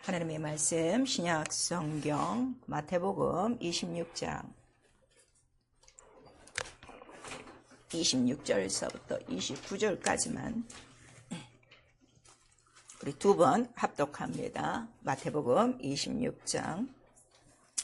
하나님의 말씀 신약 성경 마태복음 26장 26절서부터 29절까지만 우리 두 번 합독합니다. 마태복음 26장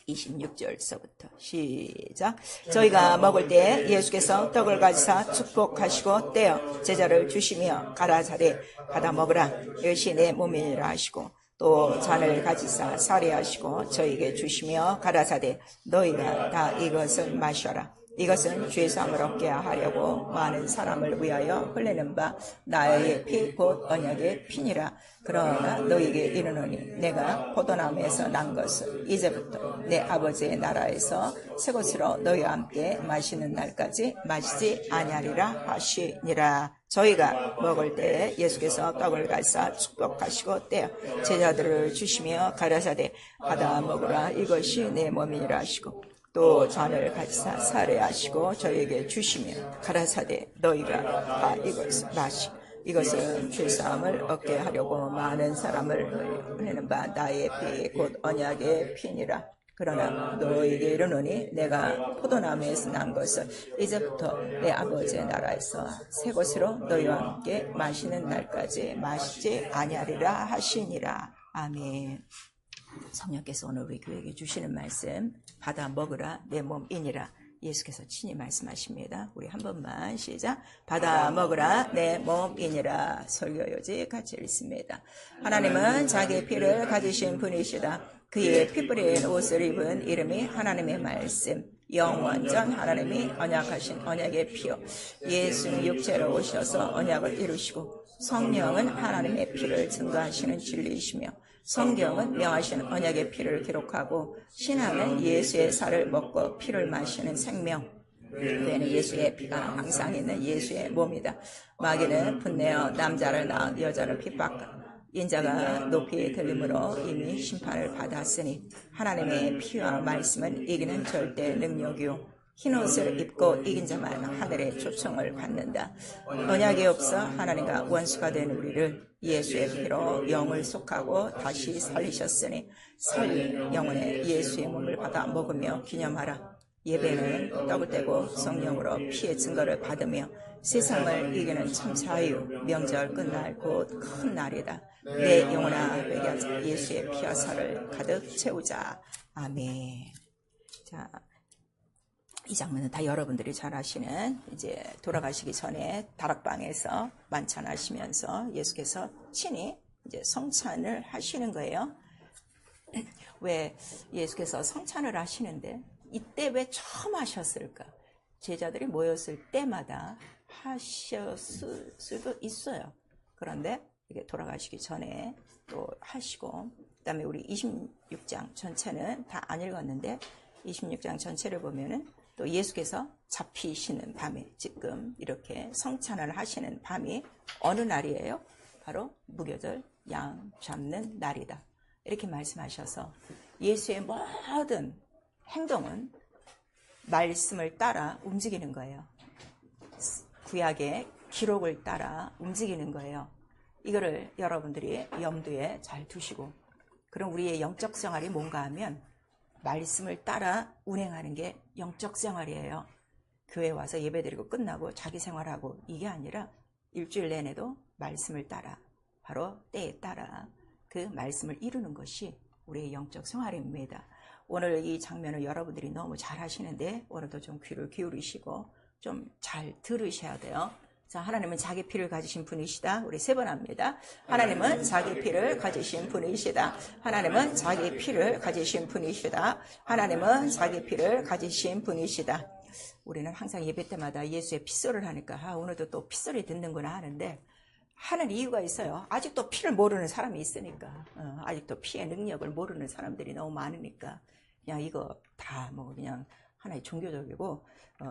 26절서부터 시작. 저희가 먹을 때 예수께서 떡을 가지사 축복하시고 떼어 제자를 주시며 가라사대 받아 먹으라, 이것이 내 몸이라 하시고, 또 잔을 가지사 사례하시고 저에게 주시며 가라사대 너희가 다 이것을 마셔라, 이것은 죄사함을 얻게 하려고 많은 사람을 위하여 흘리는 바 나의 피 곧 언약의 피니라. 그러나 너희에게 이르노니 내가 포도나무에서 난 것을 이제부터 내 아버지의 나라에서 새 것으로 너희와 함께 마시는 날까지 마시지 아니하리라 하시니라. 저희가 먹을 때 예수께서 떡을 가지사 축복하시고 떼어 제자들을 주시며 가라사대 받아 먹으라, 이것이 내 몸이라 하시고, 또 잔을 가지사 사례하시고 저에게 주시며 가라사대 너희가 다 이것을 마시, 이것은 죄사함을 얻게 하려고 많은 사람을 흘리는 바 나의 피 곧 언약의 피니라. 그러나 너희에게 이르노니 내가 포도나무에서 난 것을 이제부터 내 아버지의 나라에서 새 것으로 너희와 함께 마시는 날까지 마시지 아니하리라 하시니라. 아멘. 성령께서 오늘 우리 교회에게 주시는 말씀, 받아 먹으라 내 몸이니라. 예수께서 친히 말씀하십니다. 우리 한 번만 시작. 받아 먹으라 내 몸이니라. 설교요지 같이 읽습니다. 하나님은 자기의 피를 가지신 분이시다. 그의 피 뿌린 옷을 입은 이름이 하나님의 말씀, 영원전 하나님이 언약하신 언약의 피요, 예수는 육체로 오셔서 언약을 이루시고, 성령은 하나님의 피를 증거하시는 진리이시며, 성경은 명하신 언약의 피를 기록하고, 신앙은 예수의 살을 먹고 피를 마시는 생명, 교회는 예수의 피가 항상 있는 예수의 몸이다. 마귀는 분내어 남자를 낳아 여자를 핍박하고 인자가 높이 들림으로 이미 심판을 받았으니, 하나님의 피와 말씀은 이기는 절대 능력이요, 흰옷을 입고 이긴 자만 하늘의 초청을 받는다. 언약이 없어 하나님과 원수가 된 우리를 예수의 피로 영을 속하고 다시 살리셨으니 살 영혼의 예수의 몸을 받아 먹으며 기념하라. 예배는 떡을 떼고 성령으로 피의 증거를 받으며 세상을 이기는 참 자유, 명절 끝날 곧 큰 날이다. 내 영혼아 회개하자. 예수의 피와 살을 가득 채우자. 아멘. 자, 이 장면은 다 여러분들이 잘 아시는, 이제 돌아가시기 전에 다락방에서 만찬하시면서 예수께서 친히 이제 성찬을 하시는 거예요. 왜 예수께서 성찬을 하시는데 이때 왜 처음 하셨을까? 제자들이 모였을 때마다 하셨을 수도 있어요. 그런데 이게 돌아가시기 전에 또 하시고, 그다음에 우리 26장 전체는 다 안 읽었는데 26장 전체를 보면은 또 예수께서 잡히시는 밤에, 지금 이렇게 성찬을 하시는 밤이 어느 날이에요? 바로 무교절 양 잡는 날이다. 이렇게 말씀하셔서 예수의 모든 행동은 말씀을 따라 움직이는 거예요. 구약의 기록을 따라 움직이는 거예요. 이거를 여러분들이 염두에 잘 두시고, 그럼 우리의 영적 생활이 뭔가 하면 말씀을 따라 운행하는 게 영적 생활이에요. 교회 와서 예배드리고 끝나고 자기 생활하고 이게 아니라 일주일 내내도 말씀을 따라, 바로 때에 따라 그 말씀을 이루는 것이 우리의 영적 생활입니다. 오늘 이 장면을 여러분들이 너무 잘 하시는데 오늘도 좀 귀를 기울이시고 좀 잘 들으셔야 돼요. 자, 하나님은 자기 피를 가지신 분이시다. 우리 세 번 합니다. 하나님은 자기 피를 가지신 분이시다. 하나님은 자기 피를 가지신 분이시다. 하나님은 자기 피를 가지신 분이시다. 우리는 항상 예배 때마다 예수의 핏소리를 하니까 오늘도 또 핏소리 듣는구나 하는데, 하는 이유가 있어요. 아직도 피를 모르는 사람이 있으니까. 아직도 피의 능력을 모르는 사람들이 너무 많으니까 그냥 이거 다 뭐 그냥 하나의 종교적이고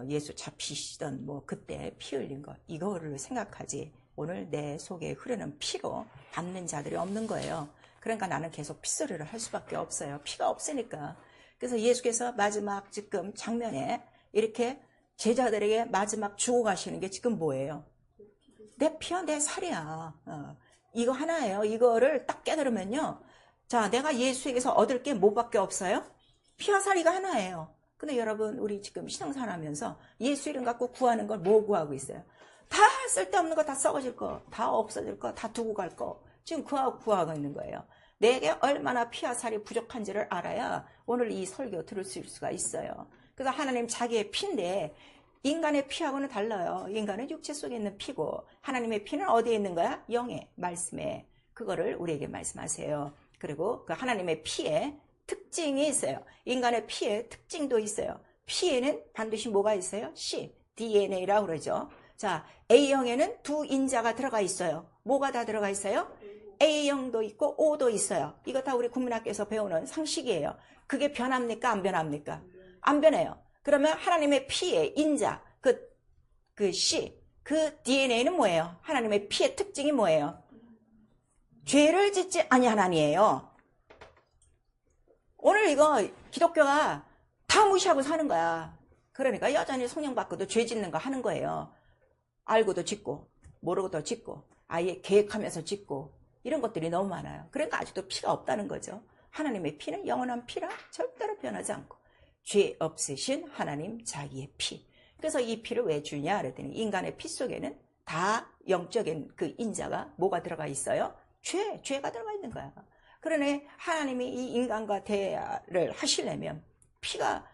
예수 잡히시던 뭐 그때 피 흘린 거 이거를 생각하지, 오늘 내 속에 흐르는 피로 받는 자들이 없는 거예요. 그러니까 나는 계속 핏소리를 할 수밖에 없어요. 피가 없으니까. 그래서 예수께서 마지막 지금 장면에 이렇게 제자들에게 마지막 주고 가시는 게 지금 뭐예요? 내 피와 내 살이야. 이거 하나예요. 이거를 딱 깨달으면요, 자, 내가 예수에게서 얻을 게 뭐밖에 없어요? 피와 살이가 하나예요. 근데 여러분, 우리 지금 신앙생활 하면서 예수 이름 갖고 구하는 걸 뭐 구하고 있어요? 다 쓸데없는 거, 다 썩어질 거, 다 없어질 거, 다 두고 갈 거. 지금 구하고 있는 거예요. 내게 얼마나 피와 살이 부족한지를 알아야 오늘 이 설교 들을 수가 있어요. 그래서 하나님 자기의 피인데 인간의 피하고는 달라요. 인간은 육체 속에 있는 피고 하나님의 피는 어디에 있는 거야? 영에, 말씀에. 그거를 우리에게 말씀하세요. 그리고 그 하나님의 피에 특징이 있어요. 인간의 피에 특징도 있어요. 피에는 반드시 뭐가 있어요? C, DNA라고 그러죠. 자, A형에는 두 인자가 들어가 있어요. 뭐가 다 들어가 있어요? A형도 있고 O도 있어요. 이거 다 우리 국민학교에서 배우는 상식이에요. 그게 변합니까? 안 변합니까? 안 변해요. 그러면 하나님의 피의 인자, 그 C, 그 DNA는 뭐예요? 하나님의 피의 특징이 뭐예요? 죄를 짓지 아니하나니예요. 오늘 이거 기독교가 다 무시하고 사는 거야. 그러니까 여전히 성령 받고도 죄 짓는 거 하는 거예요. 알고도 짓고 모르고도 짓고 아예 계획하면서 짓고 이런 것들이 너무 많아요. 그러니까 아직도 피가 없다는 거죠. 하나님의 피는 영원한 피라 절대로 변하지 않고 죄 없으신 하나님 자기의 피. 그래서 이 피를 왜 주냐 그랬더니 인간의 피 속에는 다 영적인 그 인자가 뭐가 들어가 있어요? 죄가 들어가 있는 거야. 그러네 하나님이 이 인간과 대화를 하시려면 피가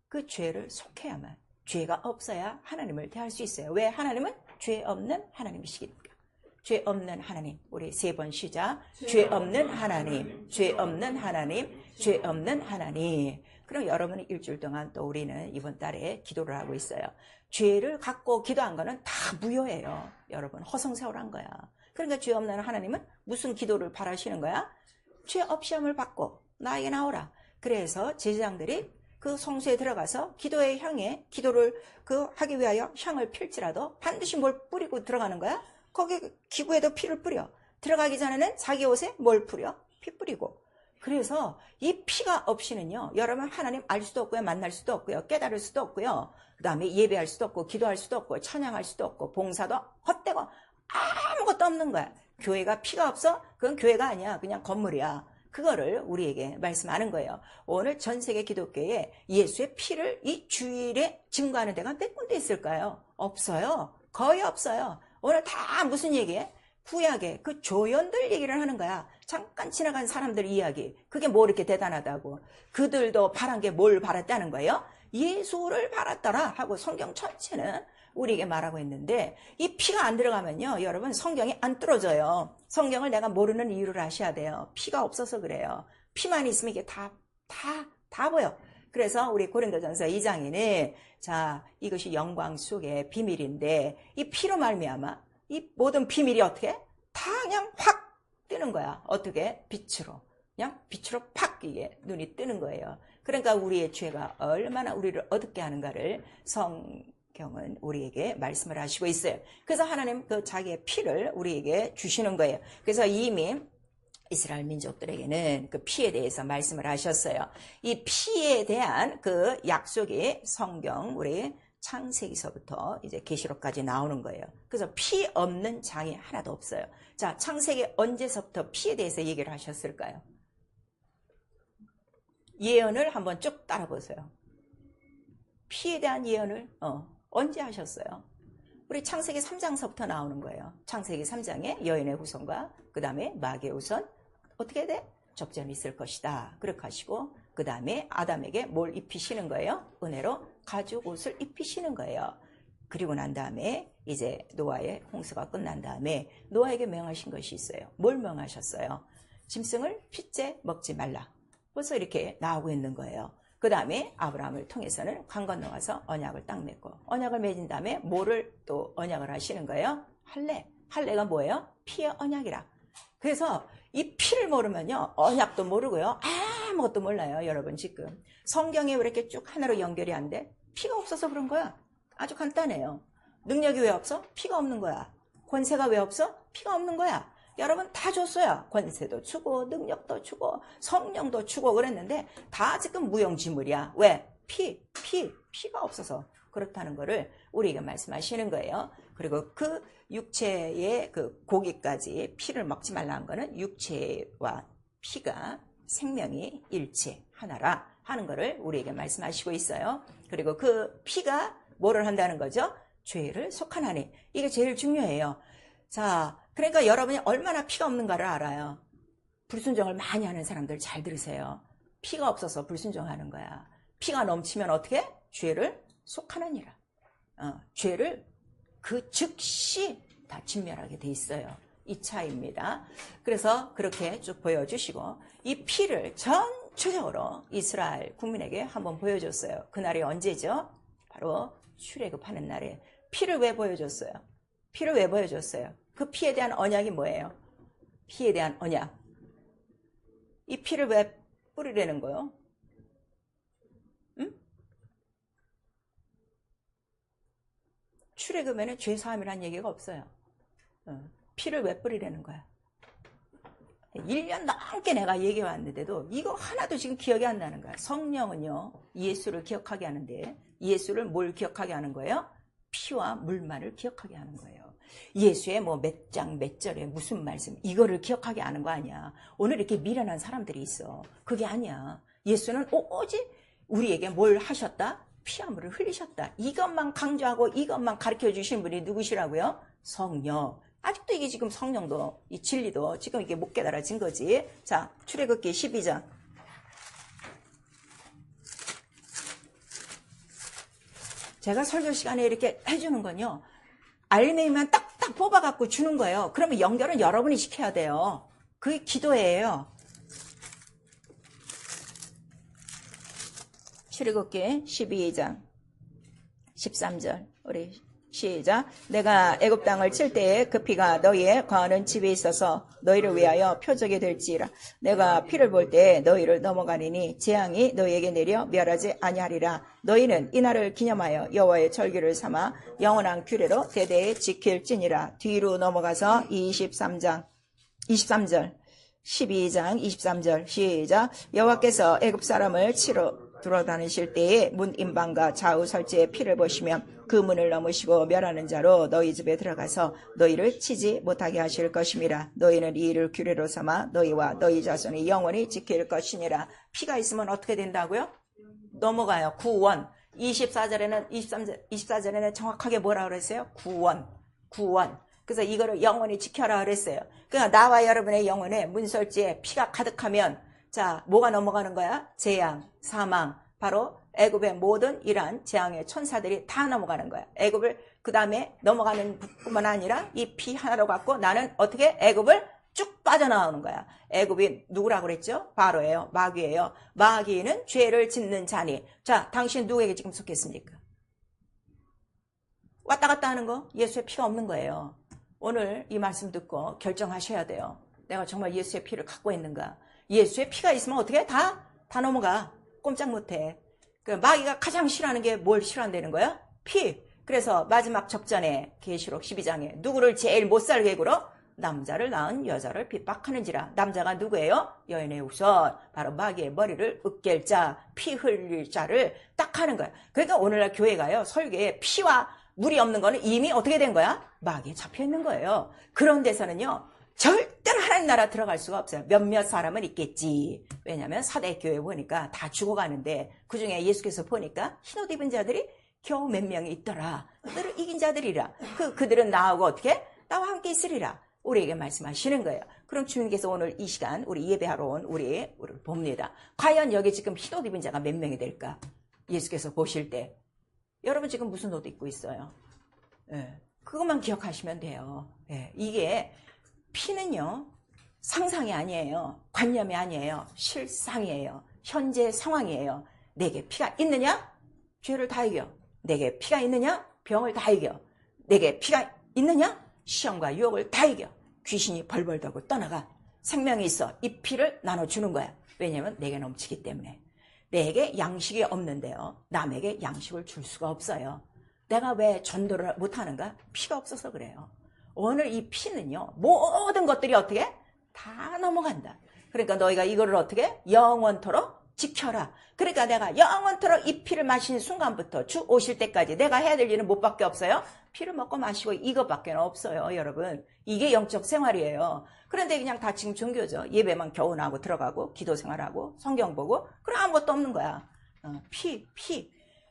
그 죄를 속해야만, 죄가 없어야 하나님을 대할 수 있어요. 왜? 하나님은 죄 없는 하나님이시니까. 죄 없는 하나님. 우리 3번 시작. 죄 없는 하나님, 죄 없는 하나님, 죄 없는 하나님. 그럼 여러분이 일주일 동안 또 우리는 이번 달에 기도를 하고 있어요. 죄를 갖고 기도한 거는 다 무효예요. 여러분 허송세월한 거야. 그러니까 죄 없는 하나님은 무슨 기도를 바라시는 거야? 죄 없이 함을 받고 나에게 나오라. 그래서 제사장들이 그 성소에 들어가서 기도의 향에 기도를 하기 위하여 향을 필지라도 반드시 뭘 뿌리고 들어가는 거야? 거기 기구에도 피를 뿌려. 들어가기 전에는 자기 옷에 뭘 뿌려? 피 뿌리고. 그래서 이 피가 없이는요, 여러분 하나님 알 수도 없고요, 만날 수도 없고요, 깨달을 수도 없고요, 그 다음에 예배할 수도 없고, 기도할 수도 없고, 찬양할 수도 없고, 봉사도 헛되고 아무것도 없는 거야. 교회가 피가 없어? 그건 교회가 아니야. 그냥 건물이야. 그거를 우리에게 말씀하는 거예요. 오늘 전 세계 기독교에 예수의 피를 이 주일에 증거하는 데가 몇 군데 있을까요? 없어요. 거의 없어요. 오늘 다 무슨 얘기해? 구약의 그 조연들 얘기를 하는 거야. 잠깐 지나간 사람들 이야기. 그게 뭐 이렇게 대단하다고. 그들도 바란 게 뭘 바랐다는 거예요? 예수를 바랐더라 하고 성경 전체는 우리에게 말하고 있는데 이 피가 안 들어가면요, 여러분 성경이 안 뚫어져요. 성경을 내가 모르는 이유를 아셔야 돼요. 피가 없어서 그래요. 피만 있으면 이게 다 보여. 그래서 우리 고린도전서 2장에는 자, 이것이 영광 속의 비밀인데 이 피로 말미암아 이 모든 비밀이 어떻게? 다 그냥 확 뜨는 거야. 어떻게? 빛으로. 그냥 빛으로 팍 이게 눈이 뜨는 거예요. 그러니까 우리의 죄가 얼마나 우리를 어둡게 하는가를 성경은 우리에게 말씀을 하시고 있어요. 그래서 하나님 그 자기의 피를 우리에게 주시는 거예요. 그래서 이미 이스라엘 민족들에게는 그 피에 대해서 말씀을 하셨어요. 이 피에 대한 그 약속이 성경 우리 창세기서부터 이제 계시록까지 나오는 거예요. 그래서 피 없는 장이 하나도 없어요. 자, 창세기 언제서부터 피에 대해서 얘기를 하셨을까요? 예언을 한번 쭉 따라보세요. 피에 대한 예언을 언제 하셨어요? 우리 창세기 3장서부터 나오는 거예요. 창세기 3장에 여인의 후손과 그 다음에 마귀의 후손 어떻게 돼? 접전이 있을 것이다. 그렇게 하시고 그 다음에 아담에게 뭘 입히시는 거예요? 은혜로 가죽 옷을 입히시는 거예요. 그리고 난 다음에 이제 노아의 홍수가 끝난 다음에 노아에게 명하신 것이 있어요. 뭘 명하셨어요? 짐승을 핏째 먹지 말라. 벌써 이렇게 나오고 있는 거예요. 그 다음에 아브라함을 통해서는 강 건너가서 언약을 딱 맺고 언약을 맺은 다음에 뭐를 또 언약을 하시는 거예요? 할례. 할례가 뭐예요? 피의 언약이라. 그래서 이 피를 모르면요, 언약도 모르고요, 아무것도 몰라요. 여러분 지금 성경에 왜 이렇게 쭉 하나로 연결이 안 돼? 피가 없어서 그런 거야. 아주 간단해요. 능력이 왜 없어? 피가 없는 거야. 권세가 왜 없어? 피가 없는 거야. 여러분 다 줬어요. 권세도 주고 능력도 주고 성령도 주고 그랬는데 다 지금 무용지물이야. 왜? 피가 없어서 그렇다는 거를 우리에게 말씀하시는 거예요. 그리고 그 육체의 그 고기까지 피를 먹지 말라는 거는 육체와 피가 생명이 일체 하나라 하는 것을 우리에게 말씀하시고 있어요. 그리고 그 피가 뭐를 한다는 거죠? 죄를 속하나니. 이게 제일 중요해요. 자, 그러니까 여러분이 얼마나 피가 없는가를 알아요. 불순종을 많이 하는 사람들 잘 들으세요. 피가 없어서 불순종하는 거야. 피가 넘치면 어떻게? 죄를 속하느니라. 죄를 그 즉시 다 진멸하게 돼 있어요. 이 차이입니다. 그래서 그렇게 쭉 보여주시고 이 피를 전체적으로 이스라엘 국민에게 한번 보여줬어요. 그날이 언제죠? 바로 출애굽하는 날에. 피를 왜 보여줬어요? 피를 왜 보여줬어요? 그 피에 대한 언약이 뭐예요? 피에 대한 언약. 이 피를 왜 뿌리려는 거예요? 응? 출애굽에는 죄사함이라는 얘기가 없어요. 피를 왜 뿌리려는 거야? 1년 넘게 내가 얘기해 왔는데도 이거 하나도 지금 기억이 안 나는 거야. 성령은요, 예수를 기억하게 하는데 예수를 뭘 기억하게 하는 거예요? 피와 물만을 기억하게 하는 거예요. 예수의 뭐 몇 장 몇 절에 무슨 말씀 이거를 기억하게 하는 거 아니야. 오늘 이렇게 미련한 사람들이 있어. 그게 아니야. 예수는 오직 우리에게 뭘 하셨다? 피와 물을 흘리셨다. 이것만 강조하고 이것만 가르쳐 주신 분이 누구시라고요? 성령. 아직도 이게 지금 성령도 이 진리도 지금 이게 못 깨달아진 거지. 자, 출애굽기 12장. 제가 설교 시간에 이렇게 해주는 건요, 알맹이만 딱딱 뽑아갖고 주는 거예요. 그러면 연결은 여러분이 시켜야 돼요. 그게 기도예요. 출애굽기 12장 13절 우리 시작. 내가 애굽 땅을 칠 때에 그 피가 너희의 거하는 집에 있어서 너희를 위하여 표적이 될지라. 내가 피를 볼 때 너희를 넘어가리니 재앙이 너희에게 내려 멸하지 아니하리라. 너희는 이날을 기념하여 여호와의 절기를 삼아 영원한 규례로 대대에 지킬지니라. 뒤로 넘어가서 23절 12장 23절 시작. 여호와께서 애굽 사람을 치러 돌아다니실 때에 문 임방과 좌우 설지에 피를 보시면 그 문을 넘으시고 멸하는 자로 너희 집에 들어가서 너희를 치지 못하게 하실 것임이라. 너희는 이 일을 규례로 삼아 너희와 너희 자손이 영원히 지킬 것이니라. 피가 있으면 어떻게 된다고요? 넘어가요. 구원. 24절에는 정확하게 뭐라 그랬어요? 구원. 그래서 이거를 영원히 지켜라 그랬어요. 그러니까 나와 여러분의 영혼에 문설지에 피가 가득하면 자, 뭐가 넘어가는 거야? 재앙, 사망, 바로 애굽의 모든 이러한 재앙의 천사들이 다 넘어가는 거야. 애굽을 그 다음에 넘어가는 뿐만 아니라 이 피 하나로 갖고 나는 어떻게 애굽을 쭉 빠져나오는 거야. 애굽이 누구라고 그랬죠? 바로예요. 마귀예요. 마귀는 죄를 짓는 자니. 자, 당신 누구에게 지금 속했습니까? 왔다 갔다 하는 거 예수의 피가 없는 거예요. 오늘 이 말씀 듣고 결정하셔야 돼요. 내가 정말 예수의 피를 갖고 있는가? 예수의 피가 있으면 어떻게 다 넘어가. 꼼짝 못해. 그 마귀가 가장 싫어하는 게 뭘 싫어한다는 거야? 피. 그래서 마지막 접전에 계시록 12장에 누구를 제일 못살게 굴어? 남자를 낳은 여자를 핍박하는지라. 남자가 누구예요? 여인의 우선. 바로 마귀의 머리를 으깰 자, 피 흘릴 자를 딱 하는 거야. 그러니까 오늘날 교회가요, 설교에 피와 물이 없는 거는 이미 어떻게 된 거야? 마귀에 잡혀 있는 거예요. 그런 데서는요, 절대로 하나님 나라 들어갈 수가 없어요. 몇몇 사람은 있겠지. 왜냐하면 사대 교회 보니까 다 죽어가는데 그중에 예수께서 보니까 흰옷 입은 자들이 겨우 몇 명이 있더라. 그들을 이긴 자들이라. 그들은 나하고 어떻게? 나와 함께 있으리라. 우리에게 말씀하시는 거예요. 그럼 주님께서 오늘 이 시간 우리 예배하러 온 우리를 봅니다. 과연 여기 지금 흰옷 입은 자가 몇 명이 될까? 예수께서 보실 때 여러분 지금 무슨 옷 입고 있어요? 그것만 기억하시면 돼요. 이게 피는요, 상상이 아니에요. 관념이 아니에요. 실상이에요. 현재 상황이에요. 내게 피가 있느냐? 죄를 다 이겨. 내게 피가 있느냐? 병을 다 이겨. 내게 피가 있느냐? 시험과 유혹을 다 이겨. 귀신이 벌벌 떨고 떠나가. 생명이 있어. 이 피를 나눠주는 거야. 왜냐하면 내게 넘치기 때문에. 내게 양식이 없는데요, 남에게 양식을 줄 수가 없어요. 내가 왜 전도를 못하는가? 피가 없어서 그래요. 오늘 이 피는요, 모든 것들이 어떻게? 다 넘어간다. 그러니까 너희가 이거를 어떻게? 영원토록 지켜라. 그러니까 내가 영원토록 이 피를 마신 순간부터 주 오실 때까지 내가 해야 될 일은 뭐밖에 없어요? 피를 먹고 마시고 이것밖에 없어요, 여러분. 이게 영적 생활이에요. 그런데 그냥 다 지금 종교죠. 예배만 겨우 나오고 들어가고 기도 생활하고 성경 보고 그럼 아무것도 없는 거야. 피.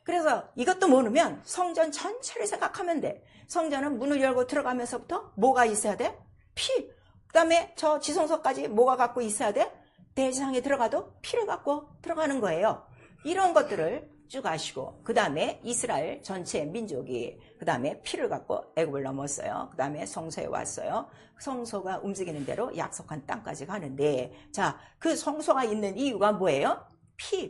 그래서 이것도 모르면 성전 전체를 생각하면 돼. 성전은 문을 열고 들어가면서부터 뭐가 있어야 돼? 피. 그 다음에 저 지성소까지 뭐가 갖고 있어야 돼? 대지상에 들어가도 피를 갖고 들어가는 거예요. 이런 것들을 쭉 아시고 그 다음에 이스라엘 전체 민족이 그 다음에 피를 갖고 애굽을 넘었어요. 그 다음에 성소에 왔어요. 성소가 움직이는 대로 약속한 땅까지 가는데 자, 그 성소가 있는 이유가 뭐예요?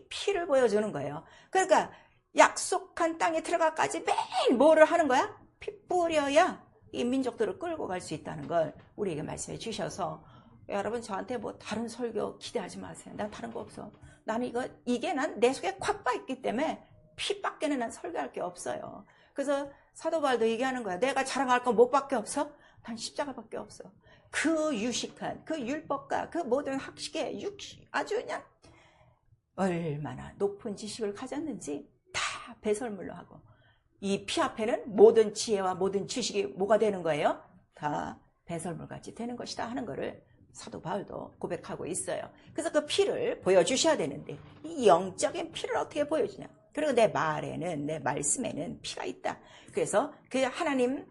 피를 보여주는 거예요. 그러니까 약속한 땅에 들어가까지 매일 뭐를 하는 거야? 피 뿌려야 이 민족들을 끌고 갈 수 있다는 걸 우리에게 말씀해 주셔서 여러분 저한테 뭐 다른 설교 기대하지 마세요. 난 다른 거 없어. 나는 이게 난 내 속에 콱 빠있기 때문에 피밖에는 난 설교할 게 없어요. 그래서 사도 바울도 얘기하는 거야. 내가 자랑할 건 뭐밖에 없어? 단 십자가밖에 없어. 그 유식한 그 율법과 그 모든 학식에 아주 그냥 얼마나 높은 지식을 가졌는지 다 배설물로 하고 이 피 앞에는 모든 지혜와 모든 지식이 뭐가 되는 거예요? 다 배설물같이 되는 것이다 하는 거를 사도 바울도 고백하고 있어요. 그래서 그 피를 보여주셔야 되는데 이 영적인 피를 어떻게 보여주냐. 그리고 내 말에는 내 말씀에는 피가 있다. 그래서 그 하나님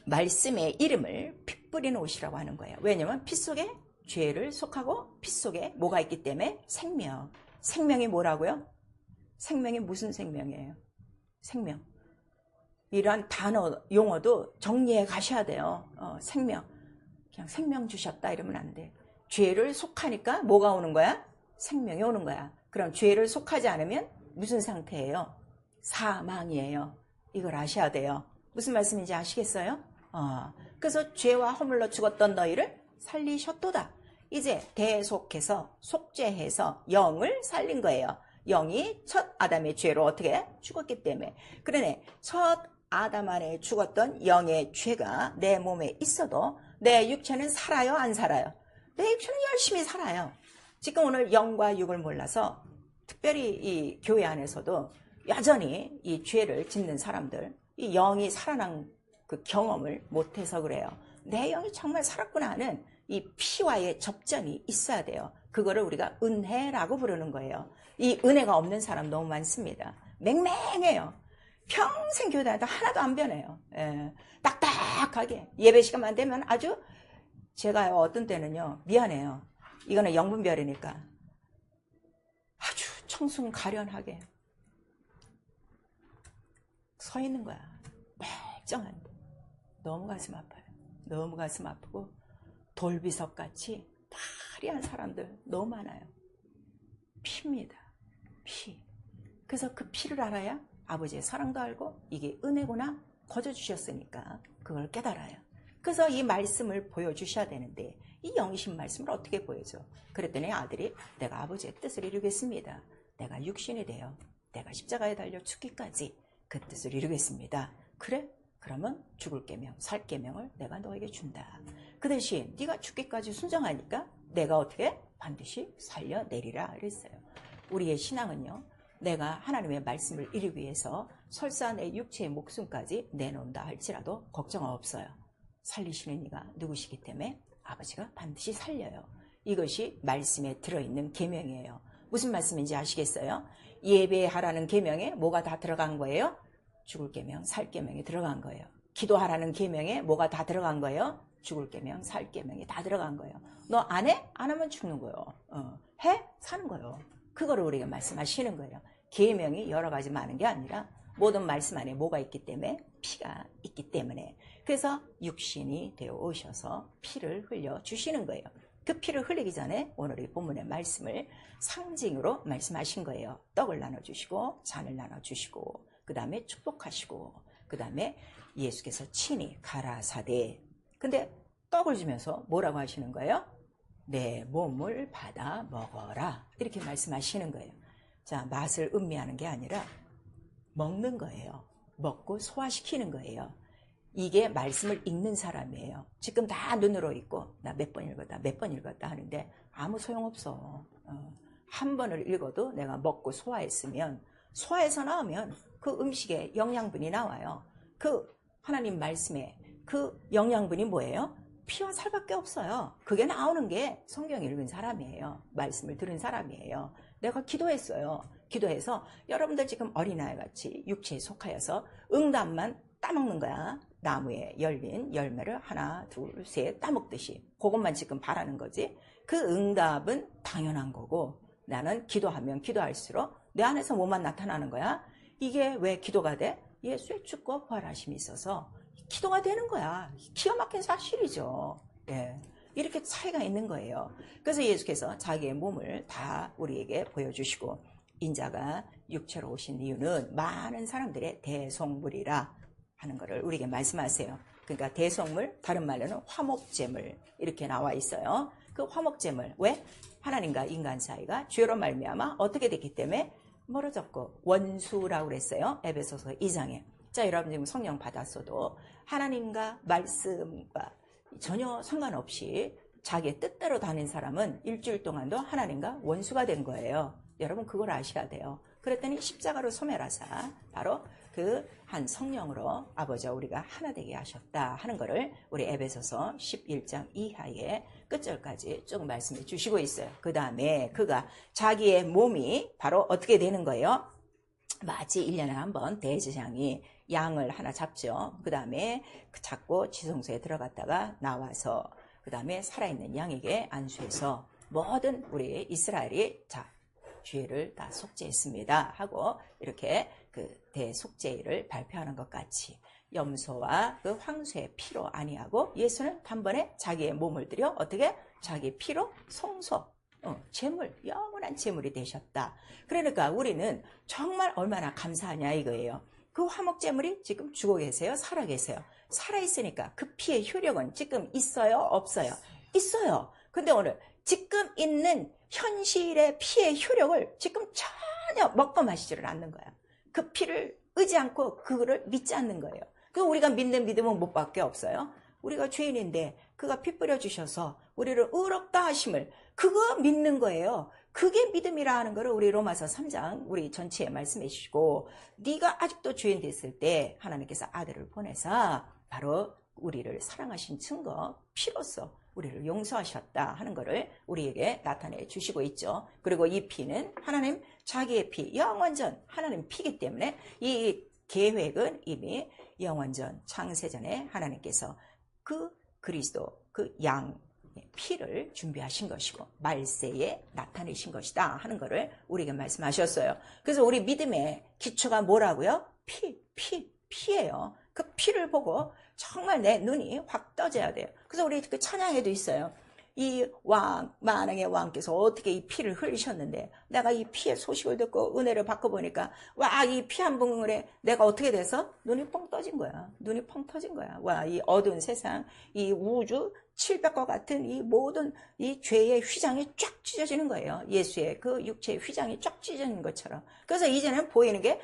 말씀의 이름을 피 뿌리는 옷이라고 하는 거예요. 왜냐하면 피 속에 죄를 속하고 피 속에 뭐가 있기 때문에 생명. 생명이 뭐라고요? 생명이 무슨 생명이에요? 생명. 이러한 단어, 용어도 정리해 가셔야 돼요. 생명. 그냥 생명 주셨다 이러면 안 돼. 죄를 속하니까 뭐가 오는 거야? 생명이 오는 거야. 그럼 죄를 속하지 않으면 무슨 상태예요? 사망이에요. 이걸 아셔야 돼요. 무슨 말씀인지 아시겠어요? 그래서 죄와 허물로 죽었던 너희를 살리셨도다. 이제 대속해서 속죄해서 영을 살린 거예요. 영이 첫 아담의 죄로 어떻게 죽었기 때문에. 그러네. 첫 아담 안에 죽었던 영의 죄가 내 몸에 있어도 내 육체는 살아요, 안 살아요? 내 육체는 열심히 살아요. 지금 오늘 영과 육을 몰라서 특별히 이 교회 안에서도 여전히 이 죄를 짓는 사람들, 이 영이 살아난 그 경험을 못해서 그래요. 내 영이 정말 살았구나 하는 이 피와의 접점이 있어야 돼요. 그거를 우리가 은혜라고 부르는 거예요. 이 은혜가 없는 사람 너무 많습니다. 맹맹해요. 평생 교회 다녀도 하나도 안 변해요. 딱딱하게 예배 시간만 되면 아주 제가 어떤 때는요 미안해요. 이거는 영분별이니까 아주 청순 가련하게 서 있는 거야. 멀쩡한데 너무 가슴 아파요. 너무 가슴 아프고 돌비석같이 파리한 사람들 너무 많아요. 피입니다. 피. 그래서 그 피를 알아야 아버지의 사랑도 알고 이게 은혜구나 거저 주셨으니까 그걸 깨달아요. 그래서 이 말씀을 보여주셔야 되는데 이 영이신 말씀을 어떻게 보여줘? 그랬더니 아들이 내가 아버지의 뜻을 이루겠습니다. 내가 육신이 되어 내가 십자가에 달려 죽기까지 그 뜻을 이루겠습니다. 그래? 그러면 죽을 계명, 살 계명을 내가 너에게 준다. 그 대신 네가 죽기까지 순종하니까 내가 어떻게? 반드시 살려내리라 그랬어요. 우리의 신앙은요. 내가 하나님의 말씀을 이루기 위해서 설사 내 육체의 목숨까지 내놓는다 할지라도 걱정 없어요. 살리시는 이가 누구시기 때문에 아버지가 반드시 살려요. 이것이 말씀에 들어있는 계명이에요. 무슨 말씀인지 아시겠어요? 예배하라는 계명에 뭐가 다 들어간 거예요? 죽을 계명, 살 계명이 들어간 거예요. 기도하라는 계명에 뭐가 다 들어간 거예요? 죽을 계명, 살 계명이 다 들어간 거예요. 너 안 해? 안 하면 죽는 거예요. 해? 사는 거예요. 그거를 우리가 말씀하시는 거예요. 계명이 여러 가지 많은 게 아니라 모든 말씀 안에 뭐가 있기 때문에 피가 있기 때문에 그래서 육신이 되어 오셔서 피를 흘려 주시는 거예요. 그 피를 흘리기 전에 오늘 이 본문의 말씀을 상징으로 말씀하신 거예요. 떡을 나눠주시고 잔을 나눠주시고 그 다음에 축복하시고 그 다음에 예수께서 친히 가라사대 근데 떡을 주면서 뭐라고 하시는 거예요? 내 몸을 받아 먹어라 이렇게 말씀하시는 거예요. 자, 맛을 음미하는 게 아니라 먹는 거예요. 먹고 소화시키는 거예요. 이게 말씀을 읽는 사람이에요. 지금 다 눈으로 읽고 나 몇 번 읽었다 하는데 아무 소용없어. 한 번을 읽어도 내가 먹고 소화했으면 소화에서 나오면 그 음식에 영양분이 나와요. 그 하나님 말씀에 그 영양분이 뭐예요? 피와 살밖에 없어요. 그게 나오는 게 성경 읽은 사람이에요. 말씀을 들은 사람이에요. 내가 기도했어요. 기도해서 여러분들 지금 어린아이같이 육체에 속하여서 응답만 따먹는 거야. 나무에 열린 열매를 하나 둘 셋 따먹듯이 그것만 지금 바라는 거지. 그 응답은 당연한 거고 나는 기도하면 기도할수록 내 안에서 뭐만 나타나는 거야. 이게 왜 기도가 돼? 예수의 죽고 부활하심이 있어서 기도가 되는 거야. 기가 막힌 사실이죠. 예. 이렇게 차이가 있는 거예요. 그래서 예수께서 자기의 몸을 다 우리에게 보여주시고 인자가 육체로 오신 이유는 많은 사람들의 대속물이라 하는 것을 우리에게 말씀하세요. 그러니까 대속물, 다른 말로는 화목제물 이렇게 나와 있어요. 그 화목제물, 왜? 하나님과 인간 사이가 죄로 말미암아 어떻게 됐기 때문에 멀어졌고 원수라고 그랬어요. 에베소서 2장에. 자, 여러분 지금 성령 받았어도 하나님과 말씀과 전혀 상관없이 자기의 뜻대로 다닌 사람은 일주일 동안도 하나님과 원수가 된 거예요. 여러분 그걸 아셔야 돼요. 그랬더니 십자가로 소멸하사 바로 그 한 성령으로 아버지와 우리가 하나 되게 하셨다 하는 것을 우리 에베소서 11장 이하의 끝절까지 쭉 말씀해 주시고 있어요. 그 다음에 그가 자기의 몸이 바로 어떻게 되는 거예요? 마치 1년에 한 번 대제사장이 양을 하나 잡죠. 그 다음에 잡고 지성소에 들어갔다가 나와서 그 다음에 살아있는 양에게 안수해서 모든 우리 이스라엘이 자 죄를 다 속죄했습니다 하고 이렇게 그 대속죄를 발표하는 것 같이 염소와 그 황소의 피로 아니하고 예수는 단번에 자기의 몸을 들여 어떻게 자기 피로 성소 재물, 영원한 재물이 되셨다. 그러니까 우리는 정말 얼마나 감사하냐 이거예요. 그 화목재물이 지금 죽어 계세요? 살아 계세요? 살아있으니까 그 피의 효력은 지금 있어요? 없어요? 있어요. 근데 오늘 지금 있는 현실의 피의 효력을 지금 전혀 먹고 마시지를 않는 거야. 그 피를 의지 않고 그거를 믿지 않는 거예요. 그 우리가 믿는 믿음은 못 밖에 없어요. 우리가 죄인인데 그가 피 뿌려주셔서 우리를 의롭다 하심을 그거 믿는 거예요. 그게 믿음이라 하는 거를 우리 로마서 3장 우리 전체에 말씀해 주시고 네가 아직도 죄인 됐을 때 하나님께서 아들을 보내서 바로 우리를 사랑하신 증거 피로써 우리를 용서하셨다 하는 것을 우리에게 나타내 주시고 있죠. 그리고 이 피는 하나님 자기의 피 영원전 하나님 피이기 때문에 이 계획은 이미 영원전 창세전에 하나님께서 그 그리스도 그 양 피를 준비하신 것이고 말세에 나타내신 것이다 하는 것을 우리에게 말씀하셨어요. 그래서 우리 믿음의 기초가 뭐라고요? 피예요. 그 피를 보고 정말 내 눈이 확 떠져야 돼요. 그래서 우리 그 찬양에도 있어요. 이 왕, 만왕의 왕께서 어떻게 이 피를 흘리셨는데 내가 이 피의 소식을 듣고 은혜를 받고 보니까 와, 이 피 한 방울에 내가 어떻게 돼서 눈이 뻥 떠진 거야. 눈이 펑 터진 거야. 와, 이 어두운 세상, 이 우주 700과 같은 이 모든 이 죄의 휘장이 쫙 찢어지는 거예요. 예수의 그 육체의 휘장이 쫙 찢어지는 것처럼. 그래서 이제는 보이는 게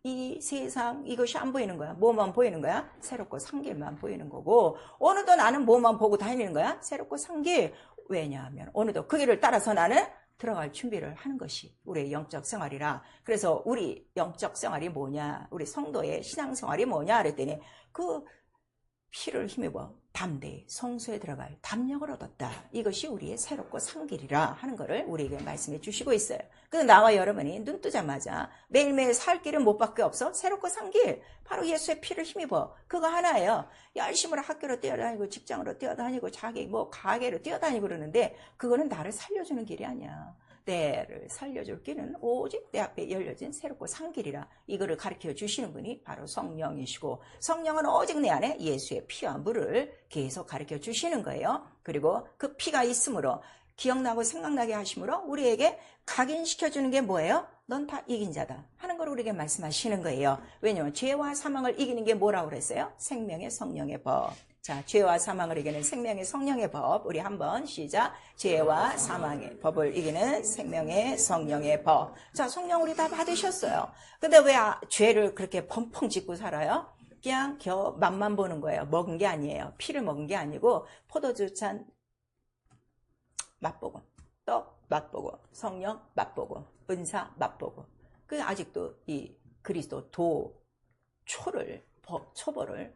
이 세상 이것이 안 보이는 거야. 뭐만 보이는 거야? 새롭고 산 길만 보이는 거고 오늘도 나는 뭐만 보고 다니는 거야? 새롭고 산 길. 왜냐하면 오늘도 그 길을 따라서 나는 들어갈 준비를 하는 것이 우리의 영적 생활이라. 그래서 우리 영적 생활이 뭐냐? 우리 성도의 신앙 생활이 뭐냐? 그랬더니 그 피를 힘입어 담대히 성소에 들어갈 담력을 얻었다. 이것이 우리의 새롭고 산 길이라 하는 것을 우리에게 말씀해 주시고 있어요. 그래서 나와 여러분이 눈 뜨자마자 매일매일 살 길은 못 밖에 없어. 새롭고 산 길. 바로 예수의 피를 힘입어. 그거 하나예요. 열심으로 학교로 뛰어다니고 직장으로 뛰어다니고 자기 뭐 가게로 뛰어다니고 그러는데 그거는 나를 살려주는 길이 아니야. 내를 살려줄 길은 오직 내 앞에 열려진 새롭고 산 길이라. 이거를 가르쳐 주시는 분이 바로 성령이시고 성령은 오직 내 안에 예수의 피와 물을 계속 가르쳐 주시는 거예요. 그리고 그 피가 있으므로 기억나고 생각나게 하심으로 우리에게 각인시켜주는 게 뭐예요? 넌 다 이긴 자다 하는 걸 우리에게 말씀하시는 거예요. 왜냐하면 죄와 사망을 이기는 게 뭐라고 그랬어요? 생명의 성령의 법. 자, 죄와 사망을 이기는 생명의 성령의 법. 우리 한번 시작. 죄와 사망의 법을 이기는 생명의 성령의 법. 자, 성령 우리 다 받으셨어요. 근데 왜 죄를 그렇게 펑펑 짚고 살아요? 그냥 맛만 보는 거예요. 먹은 게 아니에요. 피를 먹은 게 아니고 포도주 잔 맛보고 떡 맛보고 성령 맛보고 은사 맛보고 그 아직도 이 그리스도 초보를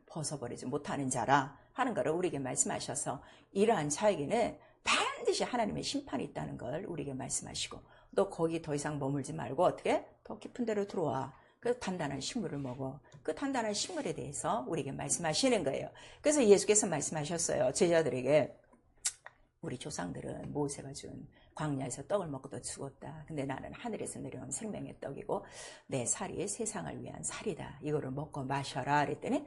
벗어버리지 못하는 자라 하는 것을 우리에게 말씀하셔서 이러한 자에게는 반드시 하나님의 심판이 있다는 걸 우리에게 말씀하시고 너 거기 더 이상 머물지 말고 어떻게 더 깊은 데로 들어와. 그 단단한 식물을 먹어. 그 단단한 식물에 대해서 우리에게 말씀하시는 거예요. 그래서 예수께서 말씀하셨어요. 제자들에게 우리 조상들은 모세가 준 광야에서 떡을 먹고도 죽었다. 근데 나는 하늘에서 내려온 생명의 떡이고 내 살이 세상을 위한 살이다. 이거를 먹고 마셔라. 그랬더니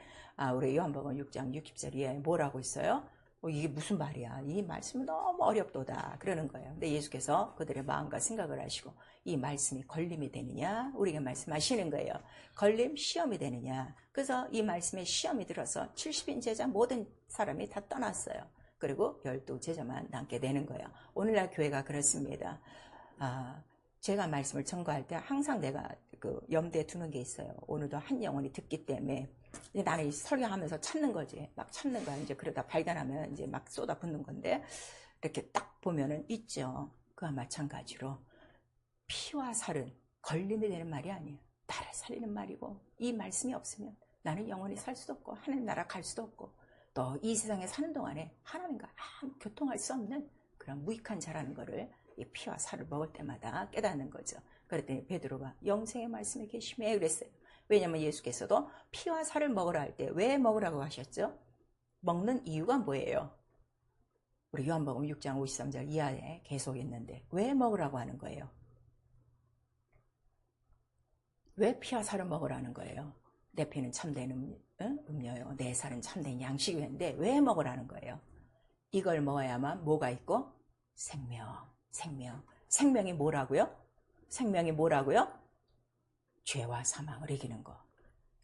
우리 요한복음 6장 60절 이하에 뭐라고 있어요? 이게 무슨 말이야? 이 말씀은 너무 어렵도다. 그러는 거예요. 근데 예수께서 그들의 마음과 생각을 하시고 이 말씀이 걸림이 되느냐? 우리에게 말씀하시는 거예요. 걸림, 시험이 되느냐? 그래서 이 말씀에 시험이 들어서 70인 제자 모든 사람이 다 떠났어요. 그리고 12제자만 남게 되는 거예요. 오늘날 교회가 그렇습니다. 제가 말씀을 전거할 때 항상 내가 그 염두에 두는 게 있어요. 오늘도 한 영혼이 듣기 때문에 나는 설교하면서 찾는 거지. 막 찾는 거야. 이제 그러다 발견하면 이제 막 쏟아붓는 건데 이렇게 딱 보면은 있죠. 그와 마찬가지로 피와 살은 걸림이 되는 말이 아니에요. 나를 살리는 말이고 이 말씀이 없으면 나는 영원히 살 수도 없고 하나님 나라 갈 수도 없고 또 이 세상에 사는 동안에 하나님과 아무 교통할 수 없는 그런 무익한 자라는 거를 이 피와 살을 먹을 때마다 깨닫는 거죠. 그랬더니 베드로가 영생의 말씀에 계시매 그랬어요. 왜냐하면 예수께서도 피와 살을 먹으라 할 때 왜 먹으라고 하셨죠? 먹는 이유가 뭐예요? 우리 요한복음 6장 53절 이하에 계속 있는데 왜 먹으라고 하는 거예요? 왜 피와 살을 먹으라는 거예요? 내 피는 참된 음료요. 내 살은 참된 양식이었는데 왜 먹으라는 거예요? 이걸 먹어야만 뭐가 있고? 생명이 뭐라고요? 생명이 뭐라고요? 죄와 사망을 이기는 거.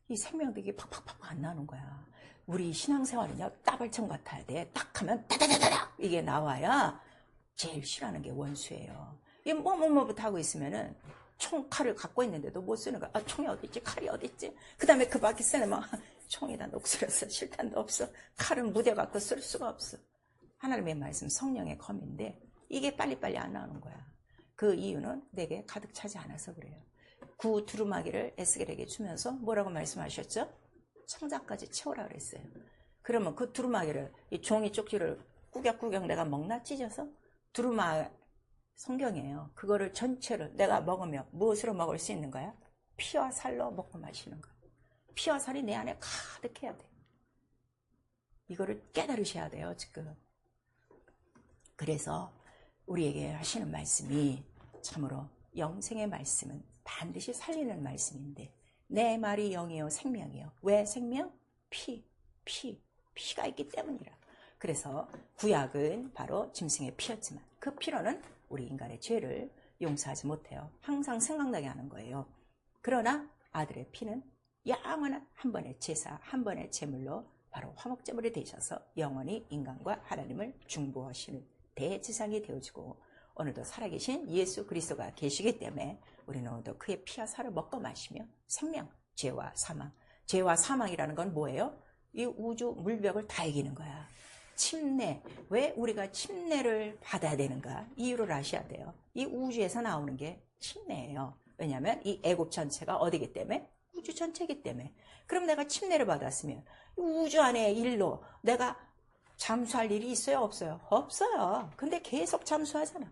이 생명력이 팍팍팍 안 나오는 거야. 우리 신앙생활은요, 따발총 같아야 돼. 딱 하면 따다다다닥 이게 나와야 제일 싫어하는 게 원수예요. 이게 뭐부터 하고 있으면은 칼을 갖고 있는데도 못 쓰는 거야. 총이 어딨지? 칼이 어딨지? 그 다음에 그 밖에 쓰면 총이다 녹슬었어. 실탄도 없어. 칼은 무뎌갖고 쓸 수가 없어. 하나님의 말씀 성령의 검인데 이게 빨리빨리 안 나오는 거야. 그 이유는 내게 가득 차지 않아서 그래요. 구 두루마기를 에스겔에게 주면서 뭐라고 말씀하셨죠? 창자까지 채우라 그랬어요. 그러면 그 두루마기를 이 종이 쪽지를 꾸역꾸역 내가 먹나 찢어서 성경이에요. 그거를 전체를 내가 먹으면 무엇으로 먹을 수 있는 거야? 피와 살로 먹고 마시는 거야. 피와 살이 내 안에 가득해야 돼. 이거를 깨달으셔야 돼요, 지금. 그래서 우리에게 하시는 말씀이 참으로 영생의 말씀은 반드시 살리는 말씀인데 내 말이 영이요 생명이요. 왜 생명? 피가 있기 때문이라. 그래서 구약은 바로 짐승의 피였지만 그 피로는 우리 인간의 죄를 용서하지 못해요. 항상 생각나게 하는 거예요. 그러나 아들의 피는 영원한 한 번의 제사, 한 번의 제물로 바로 화목제물이 되셔서 영원히 인간과 하나님을 중보하시는 대제사장이 되어지고 오늘도 살아계신 예수 그리스도가 계시기 때문에 우리는 오늘도 그의 피와 살을 먹고 마시며 생명, 죄와 사망이라는 건 뭐예요? 이 우주 물벽을 다 이기는 거야. 침례, 왜 우리가 침례를 받아야 되는가? 이유를 아셔야 돼요. 이 우주에서 나오는 게 침례예요. 왜냐하면 이 애굽 전체가 어디기 때문에? 우주 전체이기 때문에. 그럼 내가 침례를 받았으면 우주 안의 일로 내가 잠수할 일이 있어요? 없어요? 없어요. 근데 계속 잠수하잖아.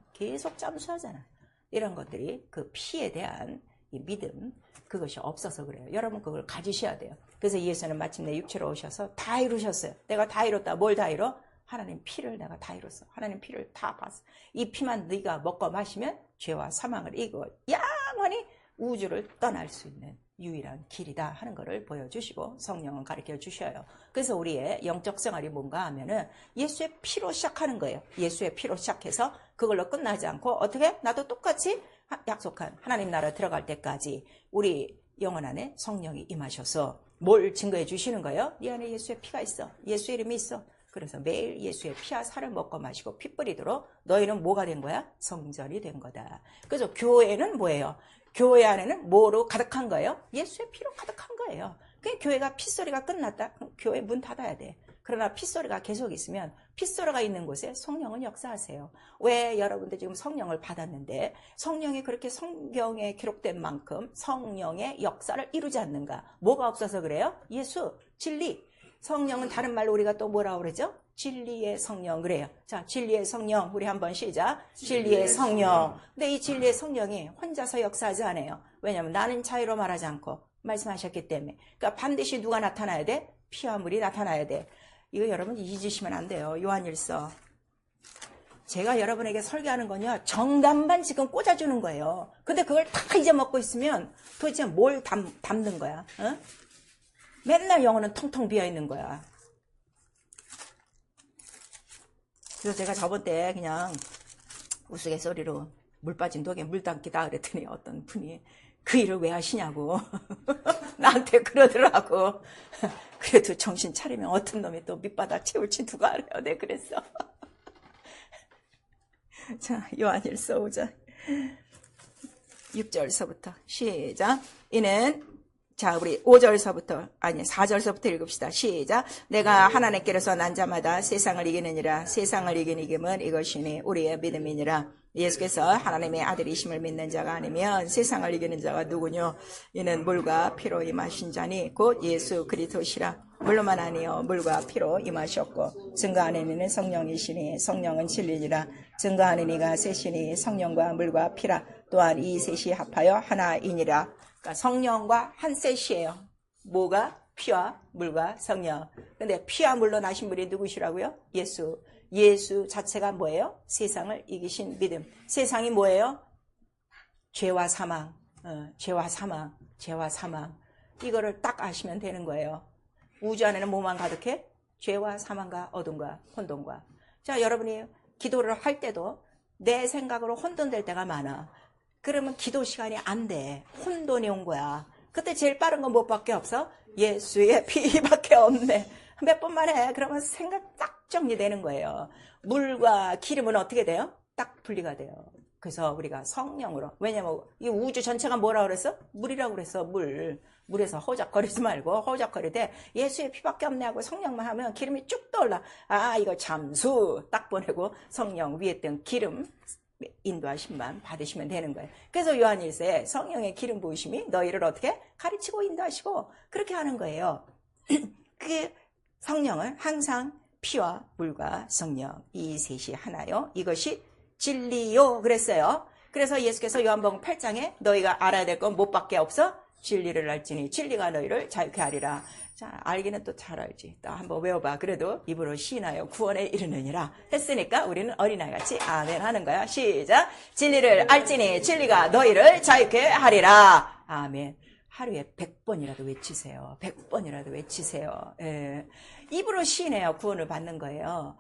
이런 것들이 그 피에 대한 이 믿음, 그것이 없어서 그래요. 여러분 그걸 가지셔야 돼요. 그래서 예수는 마침내 육체로 오셔서 다 이루셨어요. 내가 다 이뤘다. 뭘 다 이뤄? 하나님 피를 내가 다 이뤘어. 하나님 피를 다 봤어. 이 피만 네가 먹고 마시면 죄와 사망을 이기고 영원히 우주를 떠날 수 있는 유일한 길이다 하는 것을 보여주시고 성령은 가르쳐 주셔요. 그래서 우리의 영적 생활이 뭔가 하면은 예수의 피로 시작하는 거예요. 예수의 피로 시작해서 그걸로 끝나지 않고 어떻게? 나도 똑같이 약속한 하나님 나라 들어갈 때까지 우리 영혼 안에 성령이 임하셔서 뭘 증거해 주시는 거예요? 네 안에 예수의 피가 있어. 예수 이름이 있어. 그래서 매일 예수의 피와 살을 먹고 마시고 피 뿌리도록 너희는 뭐가 된 거야? 성전이 된 거다. 그래서 교회는 뭐예요? 교회 안에는 뭐로 가득한 거예요? 예수의 피로 가득한 거예요. 그러니까 교회가 핏소리가 끝났다? 그럼 교회 문 닫아야 돼. 그러나 핏소리가 계속 있으면 핏소리가 있는 곳에 성령은 역사하세요. 왜 여러분들 지금 성령을 받았는데 성령이 그렇게 성경에 기록된 만큼 성령의 역사를 이루지 않는가? 뭐가 없어서 그래요? 예수, 진리. 성령은 다른 말로 우리가 또 뭐라고 그러죠? 진리의 성령 그래요. 자, 진리의 성령 우리 한번 시작. 진리의 성령. 근데 이 진리의 성령이 혼자서 역사하지 않아요. 왜냐하면 나는 자유로 말하지 않고 말씀하셨기 때문에. 그러니까 반드시 누가 나타나야 돼? 피와 물이 나타나야 돼. 이거 여러분 잊으시면 안 돼요. 요한일서. 제가 여러분에게 설교하는 건요, 정답만 지금 꽂아주는 거예요. 근데 그걸 다 잊어먹고 있으면 도대체 뭘 담는 거야? 어? 맨날 영어는 텅텅 비어있는 거야. 그래서 제가 저번 때 그냥 우스갯소리로 물 빠진 독에 물 담기다 그랬더니 어떤 분이 그 일을 왜 하시냐고 나한테 그러더라고. 그래도 정신 차리면 어떤 놈이 또 밑바닥 채울지 누가 알아요. 네, 그랬어. 자, 요한일서 5장 6절서부터 시작. 이는 자, 우리 5절서부터 아니 4절서부터 읽읍시다. 시작. 내가 하나님께로서 난 자마다 세상을 이기느니라. 세상을 이긴 이김은 이것이니 우리의 믿음이니라. 예수께서 하나님의 아들이심을 믿는 자가 아니면 세상을 이기는 자가 누구뇨? 이는 물과 피로 임하신 자니 곧 예수 그리스도시라. 물로만 아니요 물과 피로 임하셨고 증거하는 이는 성령이시니 성령은 진리니라. 증거하는 이가 셋이니 성령과 물과 피라. 또한 이 셋이 합하여 하나이니라. 그러니까 성령과 한 셋이에요. 뭐가? 피와 물과 성령. 근데 피와 물로 나신 분이 누구시라고요? 예수. 예수 자체가 뭐예요? 세상을 이기신 믿음. 세상이 뭐예요? 죄와 사망. 죄와 사망. 죄와 사망. 이거를 딱 아시면 되는 거예요. 우주 안에는 뭐만 가득해? 죄와 사망과 어둠과 혼돈과. 자, 여러분이 기도를 할 때도 내 생각으로 혼돈될 때가 많아. 그러면 기도 시간이 안 돼. 혼돈이 온 거야. 그때 제일 빠른 건 뭐밖에 없어? 예수의 피밖에 없네. 몇 번만 해. 그러면 생각 딱 정리되는 거예요. 물과 기름은 어떻게 돼요? 딱 분리가 돼요. 그래서 우리가 성령으로. 왜냐면 이 우주 전체가 뭐라고 그랬어? 물이라고 그랬어. 물. 물에서 허작거리지 말고 허작거리되 예수의 피밖에 없네 하고 성령만 하면 기름이 쭉 떠올라. 아, 이거 잠수 딱 보내고 성령 위에 뜬 기름 인도하심만 받으시면 되는 거예요. 그래서 요한일서에 성령의 기름 부으심이 너희를 어떻게 가르치고 인도하시고 그렇게 하는 거예요. 그 성령은 항상 피와 물과 성령 이 셋이 하나요. 이것이 진리요 그랬어요. 그래서 예수께서 요한복음 8장에 너희가 알아야 될 건 무엇밖에 없어? 진리를 알지니 진리가 너희를 자유케 하리라. 자, 알기는 또 잘 알지. 또 한번 외워봐. 그래도 입으로 시인하여 구원에 이르느니라 했으니까 우리는 어린아이같이 아멘 하는 거야. 시작. 진리를 알지니 진리가 너희를 자유케 하리라. 아멘. 하루에 100번이라도 외치세요. 100번이라도 외치세요. 예. 입으로 시인해야 구원을 받는 거예요.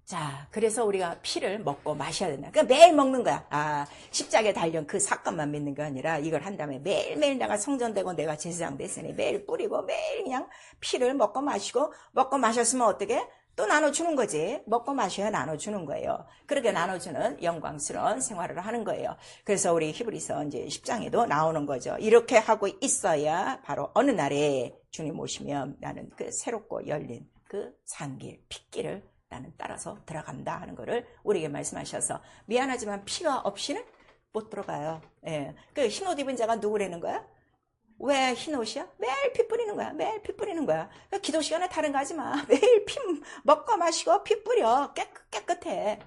자, 그래서 우리가 피를 먹고 마셔야 된다. 그러니까 매일 먹는 거야. 아, 십자가에 달린 그 사건만 믿는 게 아니라 이걸 한 다음에 매일매일 내가 성전되고 내가 제사장 됐으니 매일 뿌리고 매일 그냥 피를 먹고 마시고 먹고 마셨으면 어떻게? 또 나눠주는 거지. 먹고 마셔야 나눠주는 거예요. 그렇게 나눠주는 영광스러운 생활을 하는 거예요. 그래서 우리 히브리서 이제 10장에도 나오는 거죠. 이렇게 하고 있어야 바로 어느 날에 주님 오시면 나는 그 새롭고 열린 그 산길, 핏길을 나는 따라서 들어간다 하는 거를 우리에게 말씀하셔서 미안하지만 피가 없이는 못 들어가요. 예. 그 흰옷 입은 자가 누구라는 거야? 왜 흰옷이야? 매일 피 뿌리는 거야. 매일 피 뿌리는 거야. 그러니까 기도 시간에 다른 거 하지 마. 매일 피 먹고 마시고 피 뿌려. 깨끗해.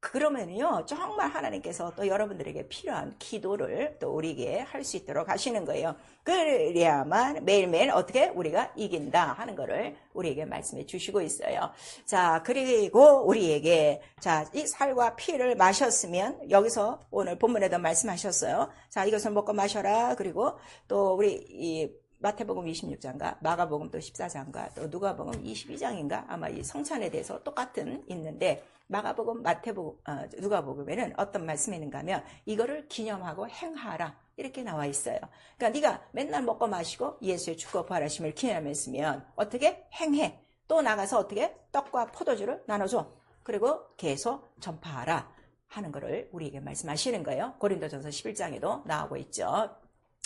그러면요 정말 하나님께서 또 여러분들에게 필요한 기도를 또 우리에게 할 수 있도록 하시는 거예요. 그래야만 매일매일 어떻게 우리가 이긴다 하는 거를 우리에게 말씀해 주시고 있어요. 자, 그리고 우리에게 자, 이 살과 피를 마셨으면 여기서 오늘 본문에도 말씀하셨어요. 자, 이것을 먹고 마셔라. 그리고 또 우리 이 마태복음 26장과 마가복음 또 14장과 또 누가복음 22장인가 아마 이 성찬에 대해서 똑같은 있는데 마가복음, 마태복음, 누가복음에는 어떤 말씀이 있는가 하면 이거를 기념하고 행하라 이렇게 나와 있어요. 그러니까 네가 맨날 먹고 마시고 예수의 죽고 부활하심을 기념했으면 어떻게 행해. 또 나가서 어떻게 떡과 포도주를 나눠줘. 그리고 계속 전파하라 하는 거를 우리에게 말씀하시는 거예요. 고린도전서 11장에도 나오고 있죠.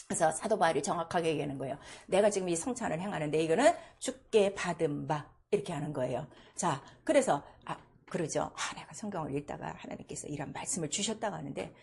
그래서 사도 바울이 정확하게 얘기하는 거예요. 내가 지금 이 성찬을 행하는데 이거는 주께 받은 바 이렇게 하는 거예요. 자, 그래서 그러죠. 내가 성경을 읽다가 하나님께서 이런 말씀을 주셨다고 하는데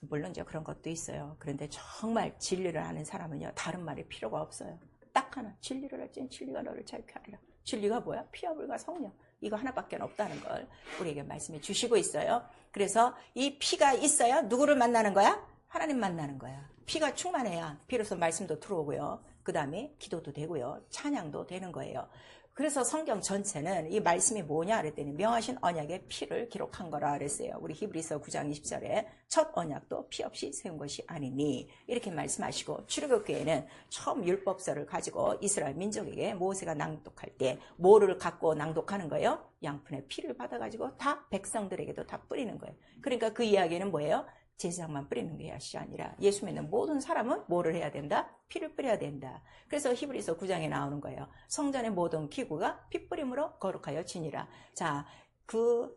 물론 이제 그런 것도 있어요. 그런데 정말 진리를 아는 사람은요, 다른 말이 필요가 없어요. 딱 하나, 진리를 알지니 진리가 너를 자유케 하리라. 진리가 뭐야? 피와 물과 성령. 이거 하나밖에 없다는 걸 우리에게 말씀해 주시고 있어요. 그래서 이 피가 있어야 누구를 만나는 거야? 하나님 만나는 거야. 피가 충만해야 비로소 말씀도 들어오고요. 그 다음에 기도도 되고요. 찬양도 되는 거예요. 그래서 성경 전체는 이 말씀이 뭐냐 그랬더니 명하신 언약의 피를 기록한 거라 그랬어요. 우리 히브리서 9장 20절에 첫 언약도 피 없이 세운 것이 아니니 이렇게 말씀하시고, 출애굽기에는 처음 율법서를 가지고 이스라엘 민족에게 모세가 낭독할 때 뭐를 갖고 낭독하는 거예요? 양푼의 피를 받아가지고 다 백성들에게도 다 뿌리는 거예요. 그러니까 그 이야기는 뭐예요? 제사장만 뿌리는 것이 아니라 예수 믿는 모든 사람은 뭐를 해야 된다? 피를 뿌려야 된다. 그래서 히브리서 9장에 나오는 거예요. 성전의 모든 기구가 피 뿌림으로 거룩하여 지니라. 자,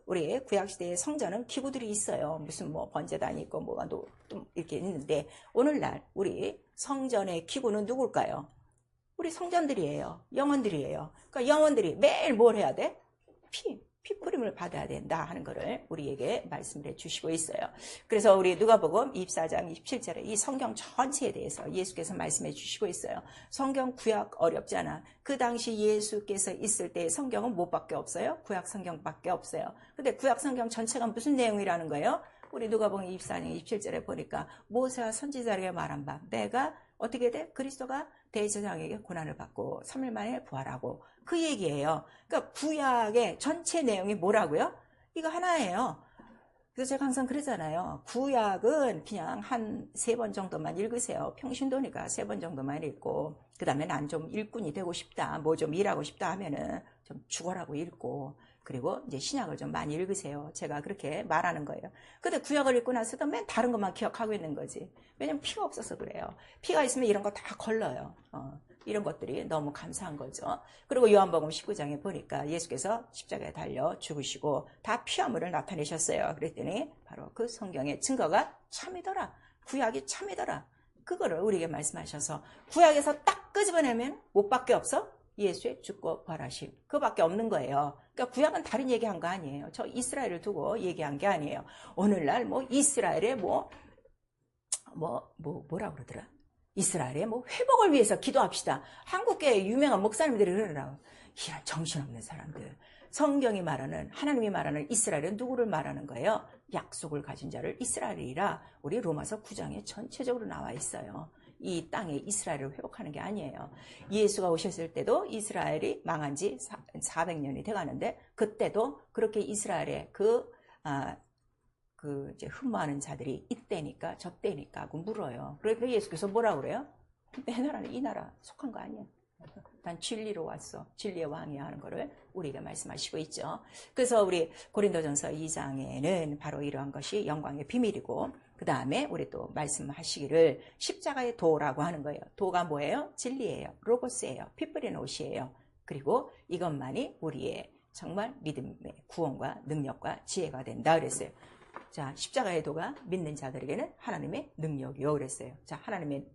우리 구약시대의 성전은 기구들이 있어요. 무슨 뭐 번제단이 있고 뭐가 좀 이렇게 있는데, 오늘날 우리 성전의 기구는 누굴까요? 우리 성전들이에요. 영혼들이에요. 그러니까 영혼들이 매일 뭘 해야 돼? 피 뿌림을 받아야 된다 하는 것을 우리에게 말씀을 해주시고 있어요. 그래서 우리 누가복음 24장 27절에 이 성경 전체에 대해서 예수께서 말씀해 주시고 있어요. 성경 구약 어렵지 않아. 그 당시 예수께서 있을 때 성경은 뭐밖에 없어요? 구약 성경밖에 없어요. 근데 구약 성경 전체가 무슨 내용이라는 거예요? 우리 누가복음 24장 27절에 보니까 모세와 선지자에게 말한 바, 내가 어떻게 돼? 그리스도가 대제사장에게 고난을 받고 3일 만에 부활하고, 그 얘기예요. 그러니까 구약의 전체 내용이 뭐라고요? 이거 하나예요. 그래서 제가 항상 그러잖아요. 구약은 그냥 한 3번 정도만 읽으세요. 평신도니까 3번 정도만 읽고, 그 다음에 난 좀 일꾼이 되고 싶다, 뭐 좀 일하고 싶다 하면은 좀 죽어라고 읽고, 그리고 이제 신약을 좀 많이 읽으세요. 제가 그렇게 말하는 거예요. 근데 구약을 읽고 나서도 맨 다른 것만 기억하고 있는 거지. 왜냐면 피가 없어서 그래요. 피가 있으면 이런 거 다 걸러요. 이런 것들이 너무 감사한 거죠. 그리고 요한복음 19장에 보니까 예수께서 십자가에 달려 죽으시고 다 피화물을 나타내셨어요. 그랬더니 바로 그 성경의 증거가 참이더라. 구약이 참이더라. 그거를 우리에게 말씀하셔서, 구약에서 딱 끄집어내면 뭐밖에 없어? 예수의 죽고 부활하심, 그거밖에 없는 거예요. 그러니까 구약은 다른 얘기한 거 아니에요. 저 이스라엘을 두고 얘기한 게 아니에요. 오늘날 뭐 이스라엘의 뭐라 그러더라? 이스라엘의 뭐 회복을 위해서 기도합시다. 한국계 유명한 목사님들이 그러더라고. 이런 정신없는 사람들. 성경이 말하는, 하나님이 말하는 이스라엘은 누구를 말하는 거예요? 약속을 가진 자를 이스라엘이라 우리 로마서 9장에 전체적으로 나와 있어요. 이 땅에 이스라엘을 회복하는 게 아니에요. 예수가 오셨을 때도 이스라엘이 망한 지 400년이 돼가는데, 그때도 그렇게 이스라엘의 이제 흠모하는 자들이 이때니까 저때니까 하고 물어요. 그러니까 예수께서 뭐라 그래요? 내 나라는 이 나라 속한 거 아니야. 난 진리로 왔어. 진리의 왕이야 하는 거를 우리에게 말씀하시고 있죠. 그래서 우리 고린도전서 2장에는 바로 이러한 것이 영광의 비밀이고, 그 다음에 우리 또 말씀하시기를 십자가의 도라고 하는 거예요. 도가 뭐예요? 진리예요. 로고스예요. 피 뿌리는 옷이에요. 그리고 이것만이 우리의 정말 믿음의 구원과 능력과 지혜가 된다 그랬어요. 자, 십자가의 도가 믿는 자들에게는 하나님의 능력이요 그랬어요. 자,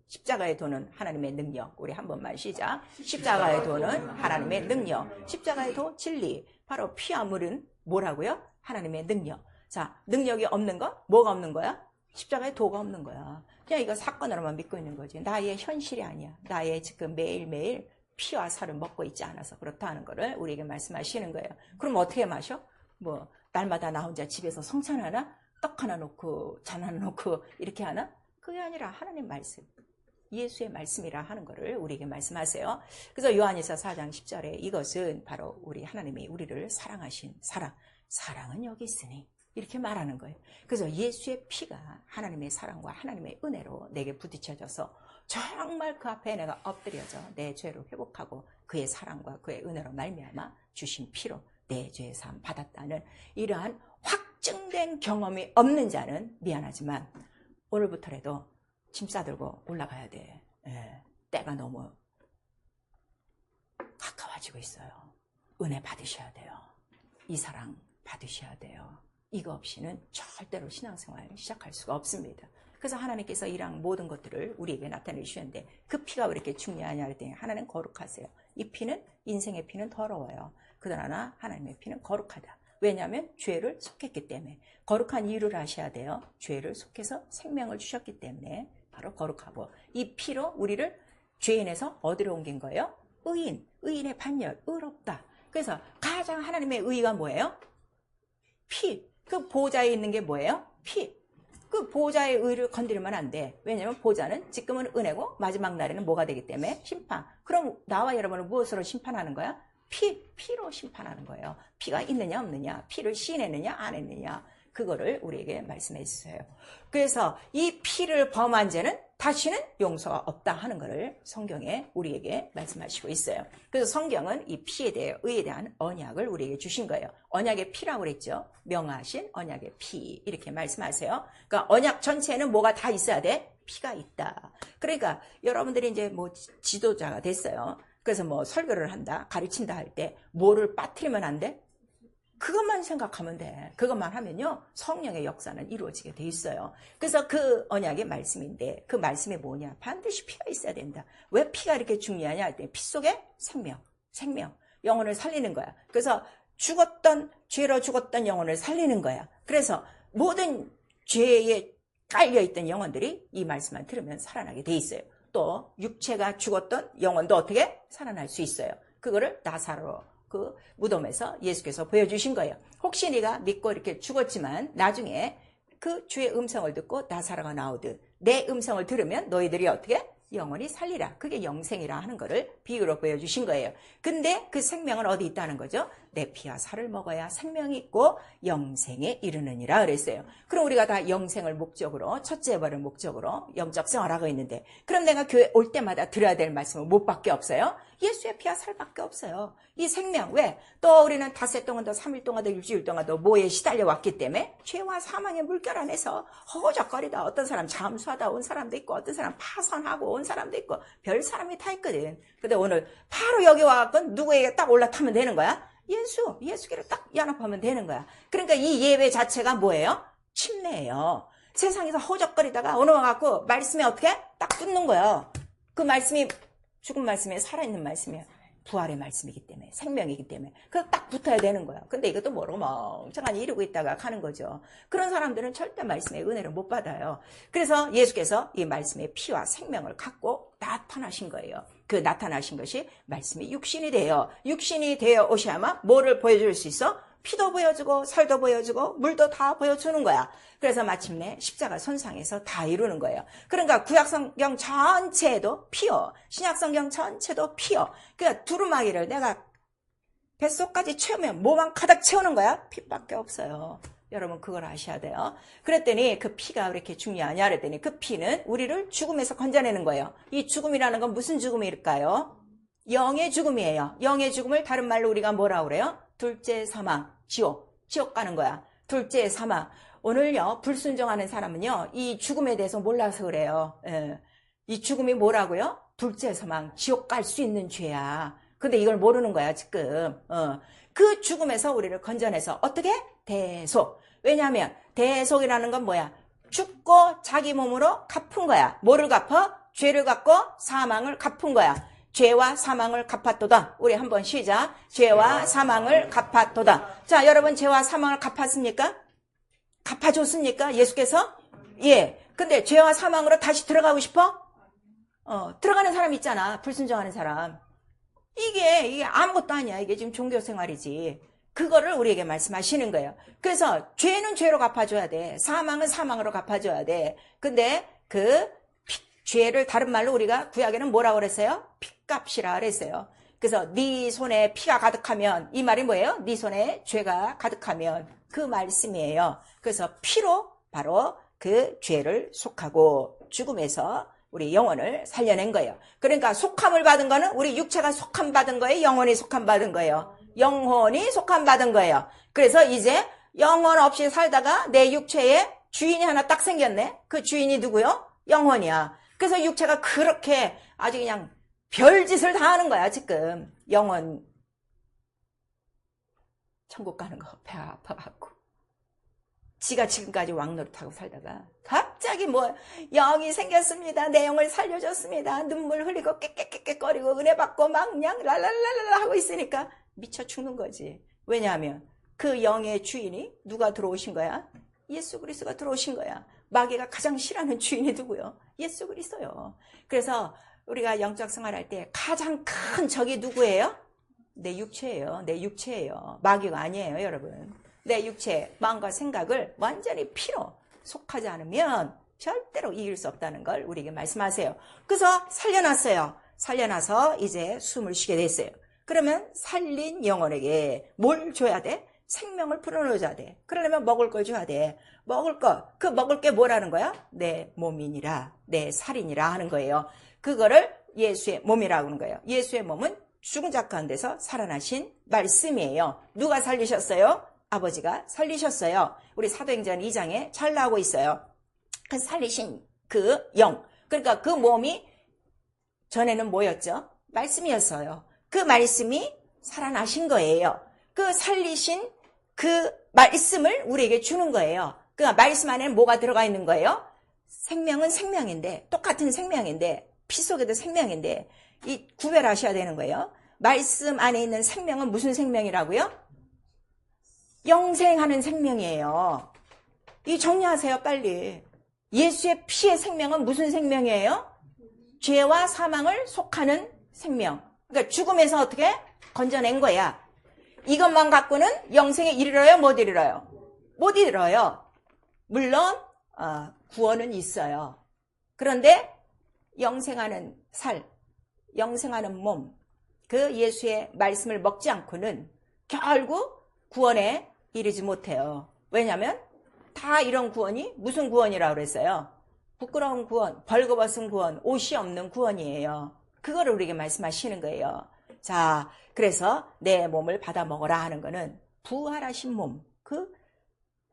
십자가의 도는 하나님의 능력. 우리 한 번만 시작. 십자가의 도는 하나님의 능력. 십자가의 도 진리. 바로 피와 물은 뭐라고요? 하나님의 능력. 자, 능력이 없는 거? 뭐가 없는 거야? 십자가의 도가 없는 거야. 그냥 이거 사건으로만 믿고 있는 거지. 나의 현실이 아니야. 나의 지금 매일매일 피와 살을 먹고 있지 않아서 그렇다 하는 거를 우리에게 말씀하시는 거예요. 그럼 어떻게 마셔? 뭐 날마다 나 혼자 집에서 성찬하나? 떡 하나 놓고 잔 하나 놓고 이렇게 하나? 그게 아니라 하나님 말씀, 예수의 말씀이라 하는 것을 우리에게 말씀하세요. 그래서 요한일서 4장 10절에 이것은 바로 우리 하나님이 우리를 사랑하신 사랑은 여기 있으니 이렇게 말하는 거예요. 그래서 예수의 피가 하나님의 사랑과 하나님의 은혜로 내게 부딪혀져서 정말 그 앞에 내가 엎드려져 내 죄를 회복하고 그의 사랑과 그의 은혜로 말미암아 주신 피로 내 죄의 사함 받았다는 이러한 확증된 경험이 없는 자는 미안하지만 오늘부터라도 짐 싸들고 올라가야 돼. 때가 너무 가까워지고 있어요. 은혜 받으셔야 돼요. 이 사랑 받으셔야 돼요. 이거 없이는 절대로 신앙생활 시작할 수가 없습니다. 그래서 하나님께서 이런 모든 것들을 우리에게 나타내 주셨는데 그 피가 왜 이렇게 중요하냐 그랬더니 하나는 거룩하세요. 이 피는 인생의 피는 더러워요. 그러나 하나님의 피는 거룩하다. 왜냐하면 죄를 속했기 때문에. 거룩한 이유를 아셔야 돼요. 죄를 속해서 생명을 주셨기 때문에 바로 거룩하고 이 피로 우리를 죄인에서 어디로 옮긴 거예요? 의인의 반열, 의롭다. 그래서 가장 하나님의 의가 뭐예요? 피. 그 보좌에 있는 게 뭐예요? 피. 그 보좌의 의를 건드리면 안 돼. 왜냐하면 보좌는 지금은 은혜고 마지막 날에는 뭐가 되기 때문에 심판. 그럼 나와 여러분은 무엇으로 심판하는 거야? 피로 심판하는 거예요. 피가 있느냐 없느냐, 피를 시인했느냐 안 했느냐, 그거를 우리에게 말씀해 주세요. 그래서 이 피를 범한 죄는 다시는 용서가 없다 하는 것을 성경에 우리에게 말씀하시고 있어요. 그래서 성경은 이 피에 대해 의에 대한 언약을 우리에게 주신 거예요. 언약의 피라고 그랬죠. 명하신 언약의 피 이렇게 말씀하세요. 그러니까 언약 전체에는 뭐가 다 있어야 돼? 피가 있다. 그러니까 여러분들이 이제 뭐 지도자가 됐어요. 그래서 뭐 설교를 한다, 가르친다 할 때 뭐를 빠뜨리면 안 돼? 그것만 생각하면 돼. 그것만 하면요 성령의 역사는 이루어지게 돼 있어요. 그래서 그 언약의 말씀인데 그 말씀이 뭐냐? 반드시 피가 있어야 된다. 왜 피가 이렇게 중요하냐 할 때 피 속에 생명, 영혼을 살리는 거야. 그래서 죄로 죽었던 영혼을 살리는 거야. 그래서 모든 죄에 깔려있던 영혼들이 이 말씀만 들으면 살아나게 돼 있어요. 또 육체가 죽었던 영혼도 어떻게 살아날 수 있어요. 그거를 나사로 그 무덤에서 예수께서 보여주신 거예요. 혹시 네가 믿고 이렇게 죽었지만 나중에 그 주의 음성을 듣고 나사로가 나오듯 내 음성을 들으면 너희들이 어떻게? 영원히 살리라. 그게 영생이라 하는 거를 비유로 보여주신 거예요. 근데 그 생명은 어디 있다는 거죠? 내 피와 살을 먹어야 생명이 있고 영생에 이르느니라 그랬어요. 그럼 우리가 다 영생을 목적으로, 첫째 벌을 목적으로 영적 생활하고 있는데 그럼 내가 교회 올 때마다 들어야 될 말씀은 뭐밖에 없어요? 예수의 피와 살밖에 없어요. 이 생명. 왜? 또 우리는 닷새 동안도 3일 동안도 일주일 동안도 뭐에 시달려 왔기 때문에 죄와 사망의 물결 안에서 허우적거리다 어떤 사람 잠수하다 온 사람도 있고 어떤 사람 파산하고 온 사람도 있고 별 사람이 다 있거든. 근데 오늘 바로 여기 와갖고 누구에게 딱 올라타면 되는 거야? 예수께를 딱 연합하면 되는 거야. 그러니까 이 예배 자체가 뭐예요? 침례예요. 세상에서 허우적거리다가 오늘 와갖고 말씀에 어떻게? 딱 붙는 거예요. 그 말씀이 죽은 말씀에 살아있는 말씀이에요. 부활의 말씀이기 때문에, 생명이기 때문에. 그래서 딱 붙어야 되는 거야. 근데 이것도 모르고 멍청하니 이러고 있다가 가는 거죠. 그런 사람들은 절대 말씀의 은혜를 못 받아요. 그래서 예수께서 이 말씀의 피와 생명을 갖고 나타나신 거예요. 그 나타나신 것이 말씀이 육신이 되어 오셔야만 뭐를 보여줄 수 있어? 피도 보여주고 살도 보여주고 물도 다 보여주는 거야. 그래서 마침내 십자가 손상에서 다 이루는 거예요. 그러니까 구약성경 전체도 피요, 신약성경 전체도 피요. 그러니까 두루마기를 내가 뱃속까지 채우면 뭐만 가득 채우는 거야? 피밖에 없어요. 여러분 그걸 아셔야 돼요. 그랬더니 그 피가 왜 이렇게 중요하냐 그랬더니 그 피는 우리를 죽음에서 건져내는 거예요. 이 죽음이라는 건 무슨 죽음일까요? 영의 죽음이에요. 영의 죽음을 다른 말로 우리가 뭐라고 그래요? 둘째 사망, 지옥 가는 거야. 둘째 사망. 오늘요 불순종하는 사람은요 이 죽음에 대해서 몰라서 그래요. 이 죽음이 뭐라고요? 둘째 사망, 지옥 갈 수 있는 죄야. 근데 이걸 모르는 거야 지금. 그 죽음에서 우리를 건져내서 어떻게? 대속. 왜냐하면 대속이라는 건 뭐야? 죽고 자기 몸으로 갚은 거야. 뭐를 갚아? 죄를 갚고 사망을 갚은 거야. 죄와 사망을 갚았도다. 우리 한번 시작. 죄와 사망을 갚았도다. 자, 여러분 죄와 사망을 갚았습니까? 갚아줬습니까? 예수께서? 예. 근데 죄와 사망으로 다시 들어가고 싶어? 들어가는 사람 있잖아. 불순종하는 사람. 이게 아무것도 아니야. 이게 지금 종교 생활이지. 그거를 우리에게 말씀하시는 거예요. 그래서 죄는 죄로 갚아줘야 돼. 사망은 사망으로 갚아줘야 돼. 근데 그 죄를 다른 말로 우리가 구약에는 뭐라고 그랬어요? 피값이라 그랬어요. 그래서 네 손에 피가 가득하면 이 말이 뭐예요? 네 손에 죄가 가득하면 그 말씀이에요. 그래서 피로 바로 그 죄를 속하고 죽음에서 우리 영혼을 살려낸 거예요. 그러니까 속함을 받은 거는 우리 육체가 속함 받은 거예요? 영혼이 속함 받은 거예요? 영혼이 속함 받은 거예요. 그래서 이제 영혼 없이 살다가 내 육체에 주인이 하나 딱 생겼네. 그 주인이 누구요? 영혼이야. 그래서 육체가 그렇게 아주 그냥 별짓을 다 하는 거야 지금. 영혼 천국 가는 거 배 아파갖고 지가 지금까지 왕노릇하고 살다가 가? 갑자기 뭐 영이 생겼습니다. 내 영을 살려줬습니다. 눈물 흘리고 깨깨깨깨거리고 은혜 받고 막 그냥 랄랄랄라 하고 있으니까 미쳐 죽는 거지. 왜냐하면 그 영의 주인이 누가 들어오신 거야? 예수 그리스도가 들어오신 거야. 마귀가 가장 싫어하는 주인이 누구요? 예수 그리스도요. 그래서 우리가 영적 생활할 때 가장 큰 적이 누구예요? 내 육체예요. 내 육체예요. 마귀가 아니에요, 여러분. 내 육체, 마음과 생각을 완전히 피로 속하지 않으면 절대로 이길 수 없다는 걸 우리에게 말씀하세요. 그래서 살려놨어요. 살려놔서 이제 숨을 쉬게 됐어요. 그러면 살린 영혼에게 뭘 줘야 돼? 생명을 불어넣어줘야 돼. 그러려면 먹을 걸 줘야 돼. 먹을 거, 그 먹을 게 뭐라는 거야? 내 몸이니라, 내 살이니라 하는 거예요. 그거를 예수의 몸이라고 하는 거예요. 예수의 몸은 죽은 자 가운데서 살아나신 말씀이에요. 누가 살리셨어요? 아버지가 살리셨어요. 우리 사도행전 2장에 잘 나오고 있어요. 그 살리신 그 영, 그러니까 그 몸이 전에는 뭐였죠? 말씀이었어요. 그 말씀이 살아나신 거예요. 그 살리신 그 말씀을 우리에게 주는 거예요. 그 말씀 안에는 뭐가 들어가 있는 거예요? 생명은 생명인데, 똑같은 생명인데, 피 속에도 생명인데, 이 구별하셔야 되는 거예요. 말씀 안에 있는 생명은 무슨 생명이라고요? 영생하는 생명이에요. 이 정리하세요, 빨리. 예수의 피의 생명은 무슨 생명이에요? 죄와 사망을 속하는 생명. 그러니까 죽음에서 어떻게 건져낸 거야. 이것만 갖고는 영생에 이르러요, 못 이르러요? 못 이르러요. 물론 구원은 있어요. 그런데 영생하는 살, 영생하는 몸, 그 예수의 말씀을 먹지 않고는 결국 구원에 이르지 못해요. 왜냐하면 다 이런 구원이 무슨 구원이라고 그랬어요? 부끄러운 구원, 벌거벗은 구원, 옷이 없는 구원이에요. 그거를 우리에게 말씀하시는 거예요. 자, 그래서 내 몸을 받아 먹어라 하는 거는 부활하신 몸, 그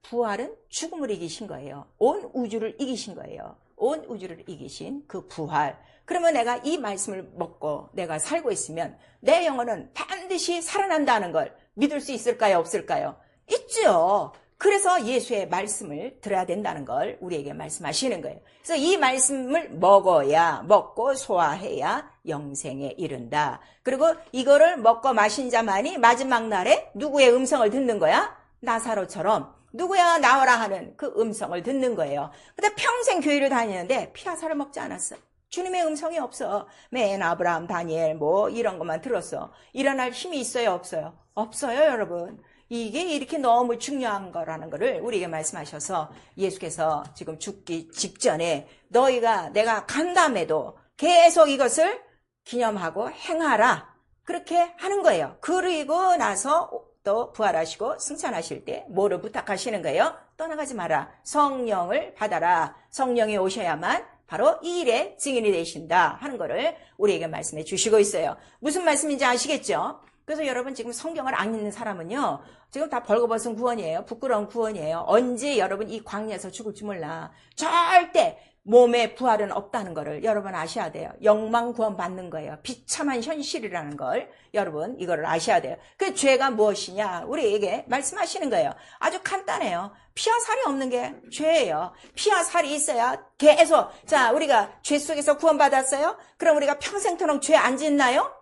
부활은 죽음을 이기신 거예요. 온 우주를 이기신 거예요. 온 우주를 이기신 그 부활. 그러면 내가 이 말씀을 먹고 내가 살고 있으면 내 영혼은 반드시 살아난다는 걸 믿을 수 있을까요? 없을까요? 있죠. 그래서 예수의 말씀을 들어야 된다는 걸 우리에게 말씀하시는 거예요. 그래서 이 말씀을 먹어야, 먹고 소화해야 영생에 이른다. 그리고 이거를 먹고 마신 자만이 마지막 날에 누구의 음성을 듣는 거야? 나사로처럼 누구야 나와라 하는 그 음성을 듣는 거예요. 근데 평생 교회를 다니는데 피하사를 먹지 않았어. 주님의 음성이 없어. 맨 아브라함, 다니엘 뭐 이런 것만 들었어. 일어날 힘이 있어요, 없어요? 없어요, 여러분. 이게 이렇게 너무 중요한 거라는 거를 우리에게 말씀하셔서 예수께서 지금 죽기 직전에 너희가 내가 간담에도 계속 이것을 기념하고 행하라. 그렇게 하는 거예요. 그리고 나서 또 부활하시고 승천하실 때 뭐를 부탁하시는 거예요? 떠나가지 마라. 성령을 받아라. 성령이 오셔야만 바로 이 일의 증인이 되신다 하는 거를 우리에게 말씀해 주시고 있어요. 무슨 말씀인지 아시겠죠? 그래서 여러분 지금 성경을 안 읽는 사람은요, 지금 다 벌거벗은 구원이에요. 부끄러운 구원이에요. 언제 여러분 이 광야에서 죽을지 몰라. 절대 몸의 부활은 없다는 거를 여러분 아셔야 돼요. 영망 구원 받는 거예요. 비참한 현실이라는 걸 여러분 이거를 아셔야 돼요. 그 죄가 무엇이냐 우리에게 말씀하시는 거예요. 아주 간단해요. 피와 살이 없는 게 죄예요. 피와 살이 있어야 계속 자 우리가 죄 속에서 구원받았어요? 그럼 우리가 평생토록 죄 안 짓나요?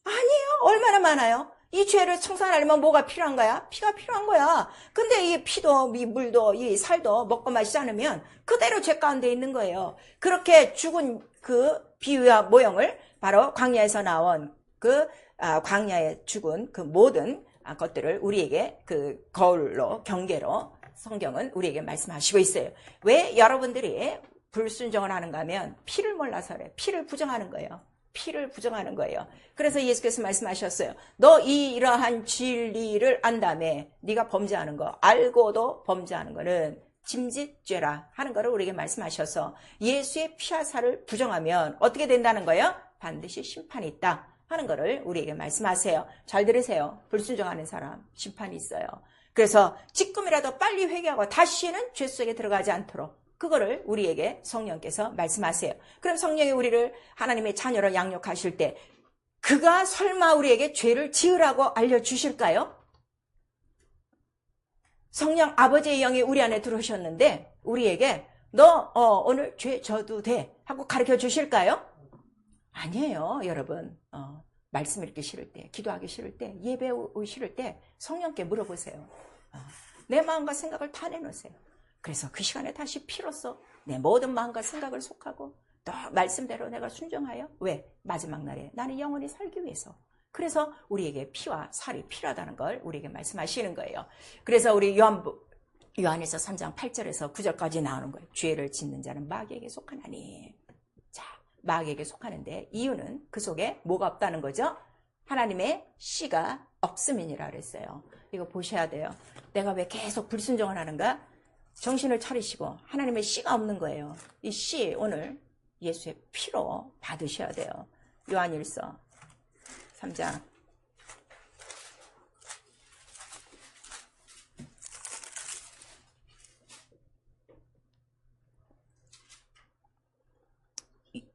아니에요. 얼마나 많아요. 이 죄를 청산하려면 뭐가 필요한 거야? 피가 필요한 거야. 근데 이 피도 이 물도 이 살도 먹고 마시지 않으면 그대로 죄 가운데 있는 거예요. 그렇게 죽은 그 비유와 모형을 바로 광야에서 나온 그 광야에 죽은 그 모든 것들을 우리에게 그 거울로 경계로 성경은 우리에게 말씀하시고 있어요. 왜 여러분들이 불순종을 하는가 하면 피를 몰라서 그래. 피를 부정하는 거예요. 피를 부정하는 거예요. 그래서 예수께서 말씀하셨어요. 너 이러한 진리를 안다며 네가 범죄하는 거 알고도 범죄하는 거는 짐짓죄라 하는 거를 우리에게 말씀하셔서 예수의 피와 살을 부정하면 어떻게 된다는 거예요? 반드시 심판이 있다 하는 거를 우리에게 말씀하세요. 잘 들으세요. 불순종하는 사람 심판이 있어요. 그래서 지금이라도 빨리 회개하고 다시는 죄 속에 들어가지 않도록 그거를 우리에게 성령께서 말씀하세요. 그럼 성령이 우리를 하나님의 자녀로 양육하실 때 그가 설마 우리에게 죄를 지으라고 알려주실까요? 성령 아버지의 영이 우리 안에 들어오셨는데 우리에게 너 오늘 죄 져도 돼 하고 가르쳐 주실까요? 아니에요, 여러분. 말씀 읽기 싫을 때, 기도하기 싫을 때, 예배 오기 싫을 때 성령께 물어보세요. 내 마음과 생각을 다 내놓으세요. 그래서 그 시간에 다시 피로써 내 모든 마음과 생각을 속하고 또 말씀대로 내가 순종하여, 왜? 마지막 날에 나는 영원히 살기 위해서. 그래서 우리에게 피와 살이 필요하다는 걸 우리에게 말씀하시는 거예요. 그래서 우리 요한에서 3장 8절에서 9절까지 나오는 거예요. 죄를 짓는 자는 마귀에게 속하나니. 자, 마귀에게 속하는데 이유는 그 속에 뭐가 없다는 거죠? 하나님의 씨가 없음이니라 그랬어요. 이거 보셔야 돼요. 내가 왜 계속 불순종을 하는가? 정신을 차리시고 하나님의 씨가 없는 거예요. 이 씨 오늘 예수의 피로 받으셔야 돼요. 요한일서 3장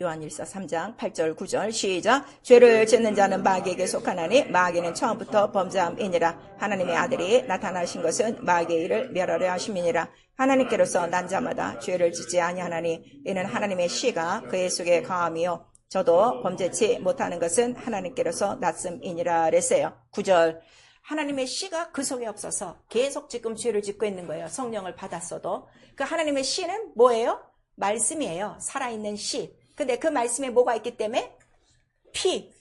요한일서 3장 8절 9절 시작. 죄를 짓는 자는 마귀에게 속하나니 마귀는 처음부터 범죄함이니라. 하나님의 아들이 나타나신 것은 마귀의 일을 멸하려 하심이니라. 하나님께로서 난 자마다 죄를 짓지 아니하나니 이는 하나님의 씨가 그의 속에 거함이요 저도 범죄치 못하는 것은 하나님께로서 났음이니라 그랬어요. 9절. 하나님의 씨가 그 속에 없어서 계속 지금 죄를 짓고 있는 거예요. 성령을 받았어도. 그 하나님의 씨는 뭐예요? 말씀이에요. 살아있는 씨. 근데 그 말씀에 뭐가 있기 때문에? 피.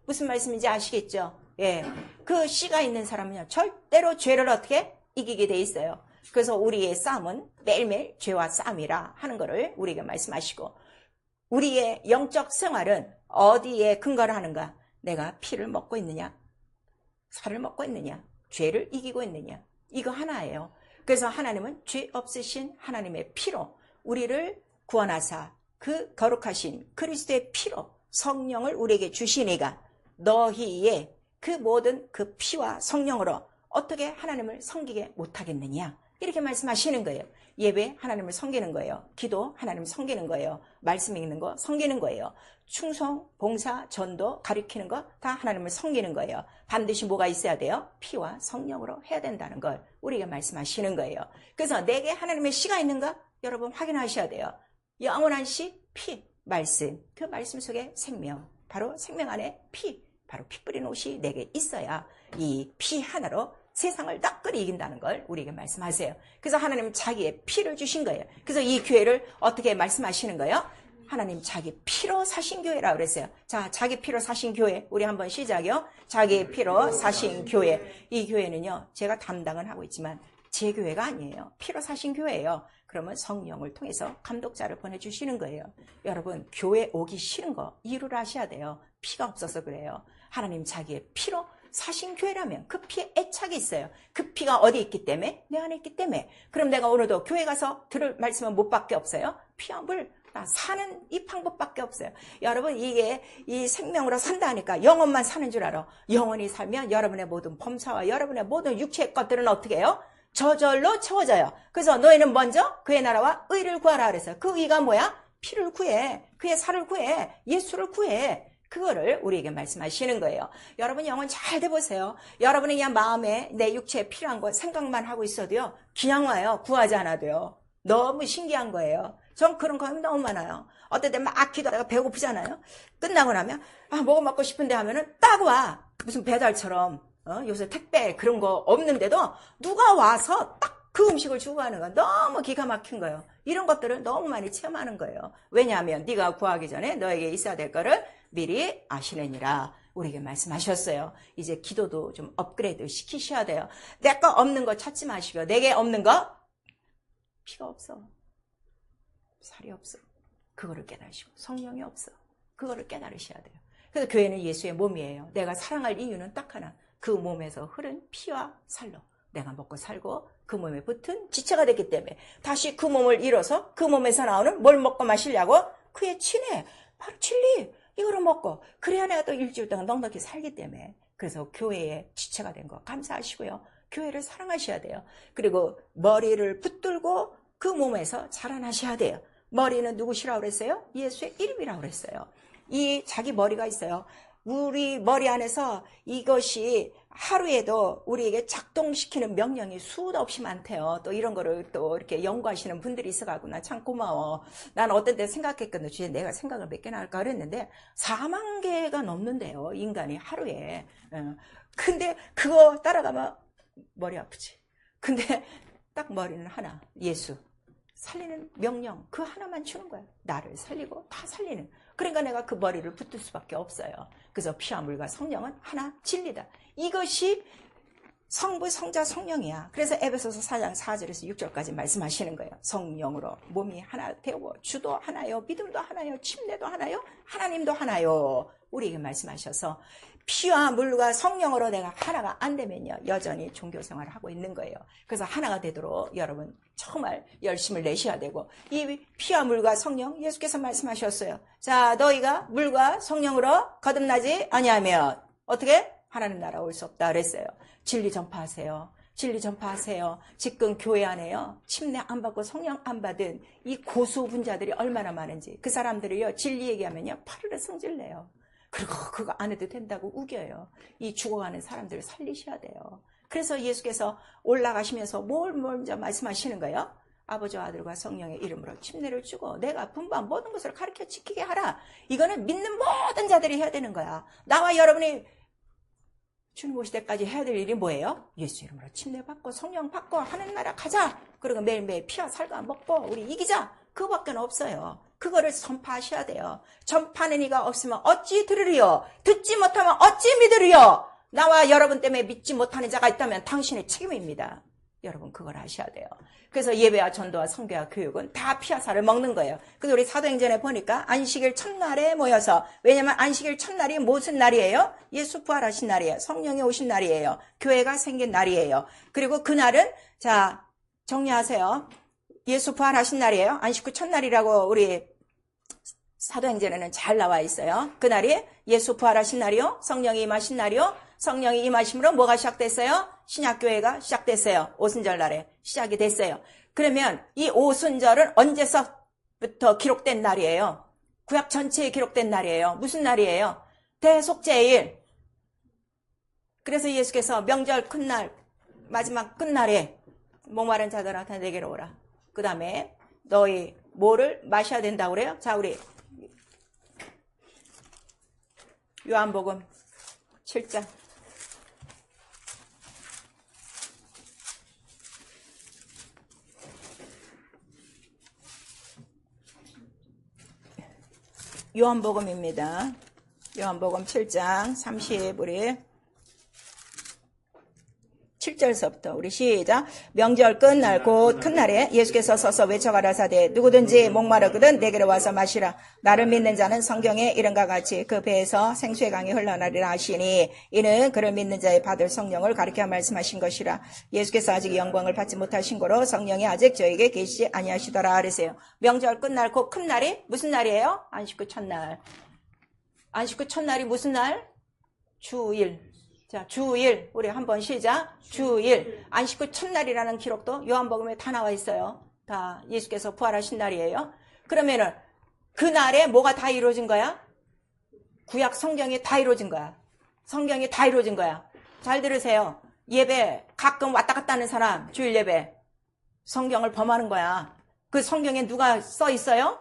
무슨 말씀인지 아시겠죠? 예. 그 씨가 있는 사람은요, 절대로 죄를 어떻게? 이기게 돼 있어요. 그래서 우리의 싸움은 매일매일 죄와 싸움이라 하는 거를 우리에게 말씀하시고, 우리의 영적 생활은 어디에 근거를 하는가? 내가 피를 먹고 있느냐? 살을 먹고 있느냐? 죄를 이기고 있느냐? 이거 하나예요. 그래서 하나님은 죄 없으신 하나님의 피로 우리를 구원하사 그 거룩하신 그리스도의 피로 성령을 우리에게 주시니가 너희의 그 모든 그 피와 성령으로 어떻게 하나님을 섬기게 못하겠느냐? 이렇게 말씀하시는 거예요. 예배 하나님을 섬기는 거예요. 기도 하나님을 섬기는 거예요. 말씀 읽는 거 섬기는 거예요. 충성, 봉사, 전도 가리키는 거 다 하나님을 섬기는 거예요. 반드시 뭐가 있어야 돼요? 피와 성령으로 해야 된다는 걸 우리에게 말씀하시는 거예요. 그래서 내게 하나님의 씨가 있는가? 여러분 확인하셔야 돼요. 영원한 씨, 피, 말씀. 그 말씀 속에 생명, 바로 생명 안에 피, 바로 피 뿌린 옷이 내게 있어야 이 피 하나로 세상을 닦으리 이긴다는 걸 우리에게 말씀하세요. 그래서 하나님은 자기의 피를 주신 거예요. 그래서 이 교회를 어떻게 말씀하시는 거예요? 하나님 자기 피로 사신 교회라고 그랬어요. 자, 자기 피로 사신 교회 우리 한번 시작이요. 자기 피로 사신 교회. 이 교회는요, 제가 담당은 하고 있지만 제 교회가 아니에요. 피로 사신 교회예요. 그러면 성령을 통해서 감독자를 보내주시는 거예요. 여러분, 교회 오기 싫은 거 이유를 아셔야 돼요. 피가 없어서 그래요. 하나님 자기의 피로 사신 교회라면 그 피에 애착이 있어요. 그 피가 어디 있기 때문에? 내 안에 있기 때문에. 그럼 내가 오늘도 교회 가서 들을 말씀은 못밖에 없어요. 피업을 사는 이 방법밖에 없어요. 여러분, 이게 이 생명으로 산다 하니까 영혼만 사는 줄 알아. 영혼이 살면 여러분의 모든 범사와 여러분의 모든 육체의 것들은 어떻게 해요? 저절로 채워져요. 그래서 너희는 먼저 그의 나라와 의를 구하라 그랬어요. 그 의가 뭐야? 피를 구해. 그의 살을 구해. 예수를 구해. 그거를 우리에게 말씀하시는 거예요. 여러분 영혼 잘 돼보세요. 여러분의 그냥 마음에 내 육체에 필요한 거 생각만 하고 있어도요. 그냥 와요. 구하지 않아도요. 너무 신기한 거예요. 전 그런 거 너무 많아요. 어떨 때 막 기도하다가 배고프잖아요. 끝나고 나면 뭐가 먹고 싶은데 하면은 딱 와. 무슨 배달처럼 요새 택배 그런 거 없는데도 누가 와서 딱 그 음식을 주고 가는 거 너무 기가 막힌 거예요. 이런 것들을 너무 많이 체험하는 거예요. 왜냐하면 네가 구하기 전에 너에게 있어야 될 거를 미리 아시느니라 우리에게 말씀하셨어요. 이제 기도도 좀 업그레이드 시키셔야 돼요. 내 거 없는 거 찾지 마시고요. 내게 없는 거 피가 없어. 살이 없어. 그거를 깨달으시고 성령이 없어. 그거를 깨달으셔야 돼요. 그래서 교회는 예수의 몸이에요. 내가 사랑할 이유는 딱 하나. 그 몸에서 흐른 피와 살로 내가 먹고 살고 그 몸에 붙은 지체가 됐기 때문에 다시 그 몸을 잃어서 그 몸에서 나오는 뭘 먹고 마시려고? 그의 친해. 바로 진리. 이거를 먹고 그래야 내가 또 일주일 동안 넉넉히 살기 때문에. 그래서 교회의 지체가 된 거 감사하시고요. 교회를 사랑하셔야 돼요. 그리고 머리를 붙들고 그 몸에서 자라나셔야 돼요. 머리는 누구시라고 그랬어요? 예수의 이름이라고 그랬어요. 이 자기 머리가 있어요. 우리 머리 안에서 이것이 하루에도 우리에게 작동시키는 명령이 수도 없이 많대요. 또 이런 거를 또 이렇게 연구하시는 분들이 있어가지고 나 참 고마워. 난 어떤 때 생각했거든. 주에 내가 생각을 몇 개나 할까 그랬는데 4만 개가 넘는데요. 인간이 하루에. 근데 그거 따라가면 머리 아프지. 근데 딱 머리는 하나. 예수. 살리는 명령. 그 하나만 주는 거야. 나를 살리고 다 살리는. 그러니까 내가 그 머리를 붙들 수밖에 없어요. 그래서 피와 물과 성령은 하나 진리다. 이것이 성부, 성자, 성령이야. 그래서 에베소서 4장 4절에서 6절까지 말씀하시는 거예요. 성령으로 몸이 하나 되고 주도 하나요, 믿음도 하나요, 침례도 하나요, 하나님도 하나요. 우리에게 말씀하셔서 피와 물과 성령으로 내가 하나가 안 되면요 여전히 종교생활을 하고 있는 거예요. 그래서 하나가 되도록 여러분 정말 열심을 내셔야 되고, 이 피와 물과 성령 예수께서 말씀하셨어요. 자, 너희가 물과 성령으로 거듭나지 아니하면 어떻게? 하나님 나라 올 수 없다 그랬어요. 진리 전파하세요. 진리 전파하세요. 지금 교회 안에요 침례 안 받고 성령 안 받은 이 고소분자들이 얼마나 많은지. 그 사람들이요 진리 얘기하면요 파르르 성질내요. 그리고 그거 안 해도 된다고 우겨요. 이 죽어가는 사람들을 살리셔야 돼요. 그래서 예수께서 올라가시면서 뭘 먼저 말씀하시는 거예요? 아버지와 아들과 성령의 이름으로 침례를 주고 내가 분부한 모든 것을 가르쳐 지키게 하라. 이거는 믿는 모든 자들이 해야 되는 거야. 나와 여러분이 주님 오실 때까지 해야 될 일이 뭐예요? 예수 이름으로 침례 받고 성령 받고 하는 나라 가자. 그리고 매일매일 피와 살과 먹고 우리 이기자. 그거밖에 없어요. 그거를 전파하셔야 돼요. 전파하는 이가 없으면 어찌 들으리요? 듣지 못하면 어찌 믿으리요? 나와 여러분 때문에 믿지 못하는 자가 있다면 당신의 책임입니다. 여러분 그걸 하셔야 돼요. 그래서 예배와 전도와 선교와 교육은 다 피와 살을 먹는 거예요. 그래서 우리 사도행전에 보니까 안식일 첫날에 모여서, 왜냐면 안식일 첫날이 무슨 날이에요? 예수 부활하신 날이에요. 성령이 오신 날이에요. 교회가 생긴 날이에요. 그리고 그날은 자 정리하세요. 예수 부활하신 날이에요. 안식 후 첫날이라고 우리 사도행전에는 잘 나와 있어요. 그날이 예수 부활하신 날이요, 성령이 임하신 날이요. 성령이 임하심으로 뭐가 시작됐어요? 신약교회가 시작됐어요. 오순절 날에 시작이 됐어요. 그러면 이 오순절은 언제서부터 기록된 날이에요? 구약 전체에 기록된 날이에요. 무슨 날이에요? 대속죄일. 그래서 예수께서 명절 큰날, 마지막 끝날에 목마른 자들한테 내게로 오라. 그 다음에 너희 뭐를 마셔야 된다고 그래요? 자, 우리 요한복음 7장. 요한복음입니다. 요한복음 7장 30 우리 7절서부터 우리 시작. 명절 끝날 곧 큰날에 예수께서 서서 외쳐가라사대 누구든지 목마르거든 내게로 와서 마시라. 나를 믿는 자는 성경의 이름과 같이 그 배에서 생수의 강이 흘러나리라 하시니 이는 그를 믿는 자의 받을 성령을 가리켜 말씀하신 것이라. 예수께서 아직 영광을 받지 못하신 거로 성령이 아직 저에게 계시지 아니하시더라 그러세요. 명절 끝날 곧 큰날이 무슨 날이에요? 안식 후 첫날. 안식 후 첫날이 무슨 날? 주일. 자, 주일. 우리 한번 시작. 주일. 안식 후 첫날이라는 기록도 요한복음에 다 나와 있어요. 다 예수께서 부활하신 날이에요. 그러면은 그날에 뭐가 다 이루어진 거야? 구약 성경이 다 이루어진 거야. 성경이 다 이루어진 거야. 잘 들으세요. 예배 가끔 왔다 갔다 하는 사람, 주일 예배 성경을 범하는 거야. 그 성경에 누가 써 있어요?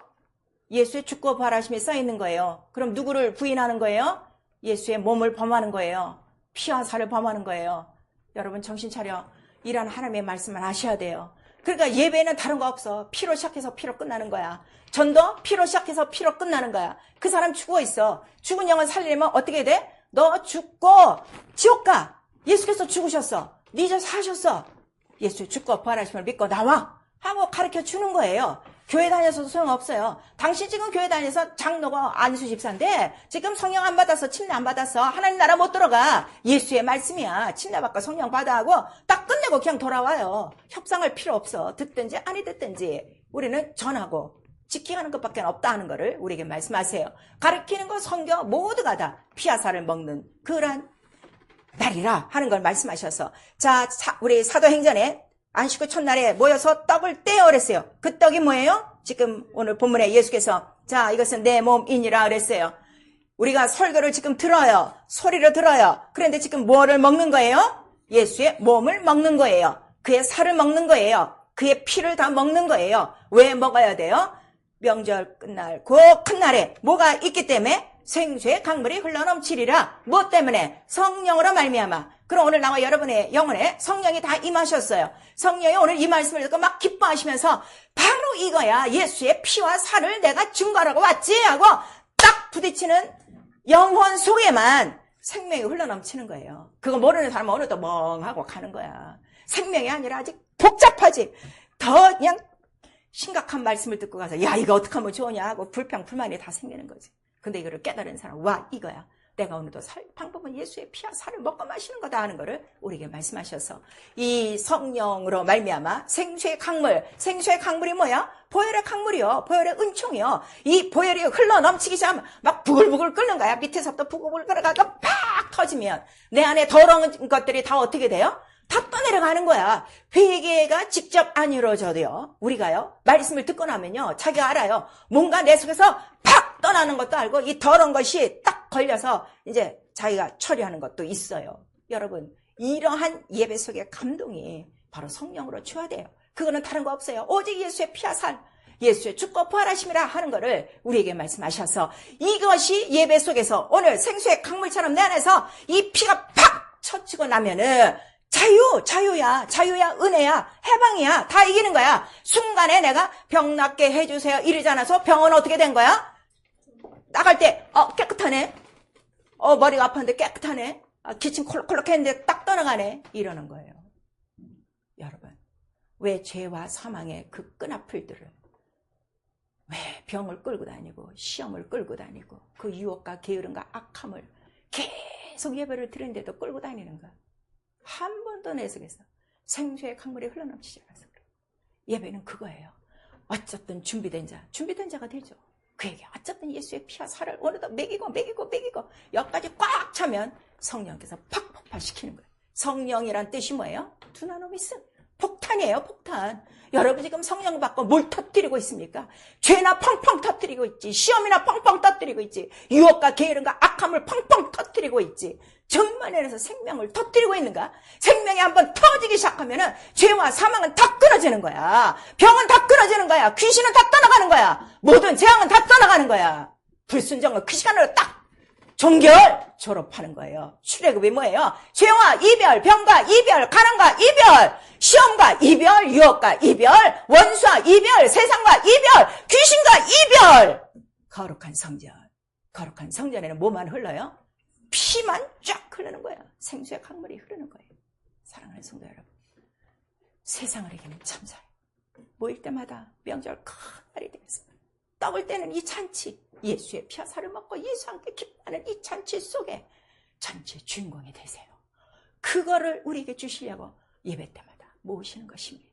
예수의 죽고 부활하심이 써 있는 거예요. 그럼 누구를 부인하는 거예요? 예수의 몸을 범하는 거예요. 피와 살을 범하는 거예요. 여러분 정신 차려. 이런 하나님의 말씀을 아셔야 돼요. 그러니까 예배는 다른 거 없어. 피로 시작해서 피로 끝나는 거야. 전도 피로 시작해서 피로 끝나는 거야. 그 사람 죽어 있어. 죽은 영혼 살리려면 어떻게 돼? 너 죽고 지옥 가. 예수께서 죽으셨어. 네 죄 사셨어. 예수 죽고 부활하심을 믿고 나와 하고 가르쳐 주는 거예요. 교회 다녀서도 소용없어요. 당신 지금 교회 다녀서 장로가 안수 집사인데 지금 성령 안 받아서 침례 안 받아서 하나님 나라 못 들어가. 예수의 말씀이야. 침례 받고 성령 받아 하고 딱 끝내고 그냥 돌아와요. 협상할 필요 없어. 듣든지 아니 듣든지 우리는 전하고 지키는 것밖에 없다는 거를 우리에게 말씀하세요. 가르치는 거 성경 모두가 다 피와 살을 먹는 그런 날이라 하는 걸 말씀하셔서, 자, 우리 사도행전에 안식 후 첫날에 모여서 떡을 떼어 그랬어요. 그 떡이 뭐예요? 지금 오늘 본문에 예수께서 자 이것은 내 몸이니라 그랬어요. 우리가 설교를 지금 들어요. 소리로 들어요. 그런데 지금 뭐를 먹는 거예요? 예수의 몸을 먹는 거예요. 그의 살을 먹는 거예요. 그의 피를 다 먹는 거예요. 왜 먹어야 돼요? 명절 끝날 그 큰 날에 뭐가 있기 때문에 생수의 강물이 흘러넘치리라. 뭐 때문에? 성령으로 말미암아. 그럼 오늘 나와 여러분의 영혼에 성령이 다 임하셨어요. 성령이 오늘 이 말씀을 듣고 막 기뻐하시면서 바로 이거야. 예수의 피와 살을 내가 증거하라고 왔지 하고 딱 부딪히는 영혼 속에만 생명이 흘러넘치는 거예요. 그거 모르는 사람은 오늘도 멍하고 가는 거야. 생명이 아니라 아직 복잡하지. 더 그냥 심각한 말씀을 듣고 가서 야 이거 어떻게 하면 좋으냐 하고 불평불만이 다 생기는 거지. 근데 이거를 깨달은 사람 와 이거야. 내가 오늘도 살 방법은 예수의 피와 살을 먹고 마시는 거다 하는 거를 우리에게 말씀하셔서 이 성령으로 말미암아 생수의 강물, 생수의 강물이 뭐야? 보혈의 강물이요. 보혈의 은총이요. 이 보혈이 흘러 넘치기 시작하면 막 부글부글 끓는 거야. 밑에서부터 부글부글 끓어가고 팍 터지면 내 안에 더러운 것들이 다 어떻게 돼요? 다 떠내려가는 거야. 회개가 직접 안 이루어져도요. 우리가요. 말씀을 듣고 나면요. 자기가 알아요. 뭔가 내 속에서 팍 떠나는 것도 알고 이 더러운 것이 딱 걸려서 이제 자기가 처리하는 것도 있어요. 여러분 이러한 예배 속의 감동이 바로 성령으로 줘야 돼요. 그거는 다른 거 없어요. 오직 예수의 피와 살, 예수의 죽고 부활하심이라 하는 거를 우리에게 말씀하셔서 이것이 예배 속에서 오늘 생수의 강물처럼 내 안에서 이 피가 팍 쳐치고 나면은 자유야, 은혜야, 해방이야, 다 이기는 거야. 순간에 내가 병 낫게 해주세요 이러지 않아서 병은 어떻게 된 거야? 나갈 때 깨끗하네. 머리가 아팠는데 깨끗하네. 기침 콜록콜록 했는데 딱 떠나가네. 이러는 거예요. 여러분 왜 죄와 사망의 그 끈앞을들을 왜 병을 끌고 다니고 시험을 끌고 다니고 그 유혹과 게으름과 악함을 계속 예배를 드리는데도 끌고 다니는가? 한 번도 내 속에서 생수의 강물이 흘러넘치지 않아서 그래요. 예배는 그거예요. 어쨌든 준비된 자가 되죠. 그에게 어쨌든 예수의 피와 살을 오늘도 먹이고 여기까지 꽉 차면 성령께서 팍 폭발시키는 거예요. 성령이란 뜻이 뭐예요? 두나노미스. 폭탄이에요, 폭탄. 여러분 지금 성령 받고 뭘 터뜨리고 있습니까? 죄나 펑펑 터뜨리고 있지. 시험이나 펑펑 터뜨리고 있지. 유혹과 게으름과 악함을 펑펑 터뜨리고 있지. 정말 안에서 생명을 터뜨리고 있는가? 생명이 한번 터지기 시작하면은 죄와 사망은 다 끊어지는 거야. 병은 다 끊어지는 거야. 귀신은 다 떠나가는 거야. 모든 재앙은 다 떠나가는 거야. 불순종은 그 시간으로 딱 종결 졸업하는 거예요. 출애굽이 뭐예요? 죄와 이별, 병과 이별, 가난과 이별, 시험과 이별, 유혹과 이별, 원수와 이별, 세상과 이별, 귀신과 이별. 거룩한 성전. 거룩한 성전에는 뭐만 흘러요? 피만 쫙 흐르는 거예요. 생수의 강물이 흐르는 거예요. 사랑하는 성도 여러분, 세상을 이기는 참사예요. 모일 때마다 명절 큰 날이 되겠습니다. 떡을 떼는 이 잔치, 예수의 피와 살을 먹고 예수와 함께 기뻐하는 이 잔치 속에 잔치의 주인공이 되세요. 그거를 우리에게 주시려고 예배 때마다 모으시는 것입니다.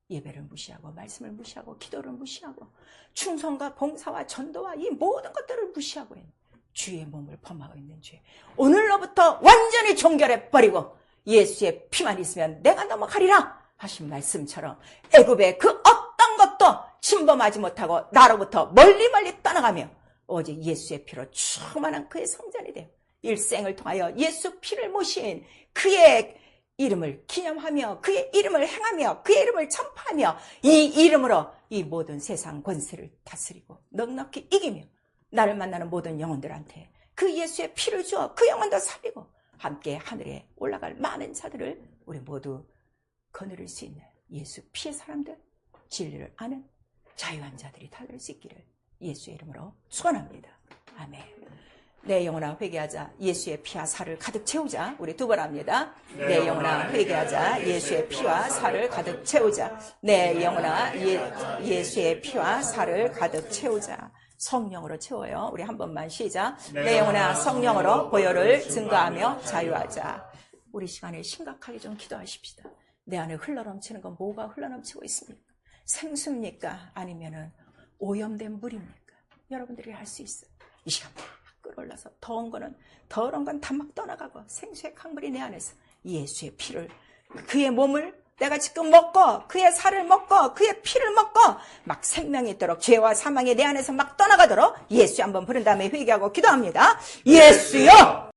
예배를 무시하고 말씀을 무시하고 기도를 무시하고 충성과 봉사와 전도와 이 모든 것들을 무시하고 있는 주의 몸을 범하고 있는 죄, 오늘로부터 완전히 종결해버리고 예수의 피만 있으면 내가 넘어가리라 하신 말씀처럼 애굽의 그 어떤 것도 침범하지 못하고 나로부터 멀리 떠나가며 오직 예수의 피로 충만한 그의 성전이 되어 일생을 통하여 예수 피를 모신 그의 이름을 기념하며 그의 이름을 행하며 그의 이름을 전파하며 이 이름으로 이 모든 세상 권세를 다스리고 넉넉히 이기며 나를 만나는 모든 영혼들한테 그 예수의 피를 주어 그 영혼도 살리고 함께 하늘에 올라갈 많은 자들을 우리 모두 거느릴 수 있는 예수 피의 사람들, 진리를 아는 자유한 자들이 달릴 수 있기를 예수의 이름으로 축원합니다. 아멘. 내 영혼아 회개하자. 예수의 피와 살을 가득 채우자. 우리 두 번 합니다. 내 영혼아 회개하자. 예수의 피와 살을 가득 채우자. 내 영혼아 예수의 피와 살을 가득 채우자. 성령으로 채워요. 우리 한 번만 시작. 내 영혼아 성령으로 보혈을 증거하며 자유하자. 우리 시간에 심각하게 좀 기도하십시다. 내 안에 흘러넘치는 건 뭐가 흘러넘치고 있습니까? 생수입니까? 아니면은 오염된 물입니까? 여러분들이 할 수 있어요. 이 시간 막 끌어올라서 더러운 건 다 막 떠나가고 생수의 강물이 내 안에서 예수의 피를, 그의 몸을 내가 지금 먹고 그의 살을 먹고 그의 피를 먹고 막 생명이 있도록 죄와 사망이 내 안에서 막 떠나가도록 예수 한번 부른 다음에 회개하고 기도합니다. 예수여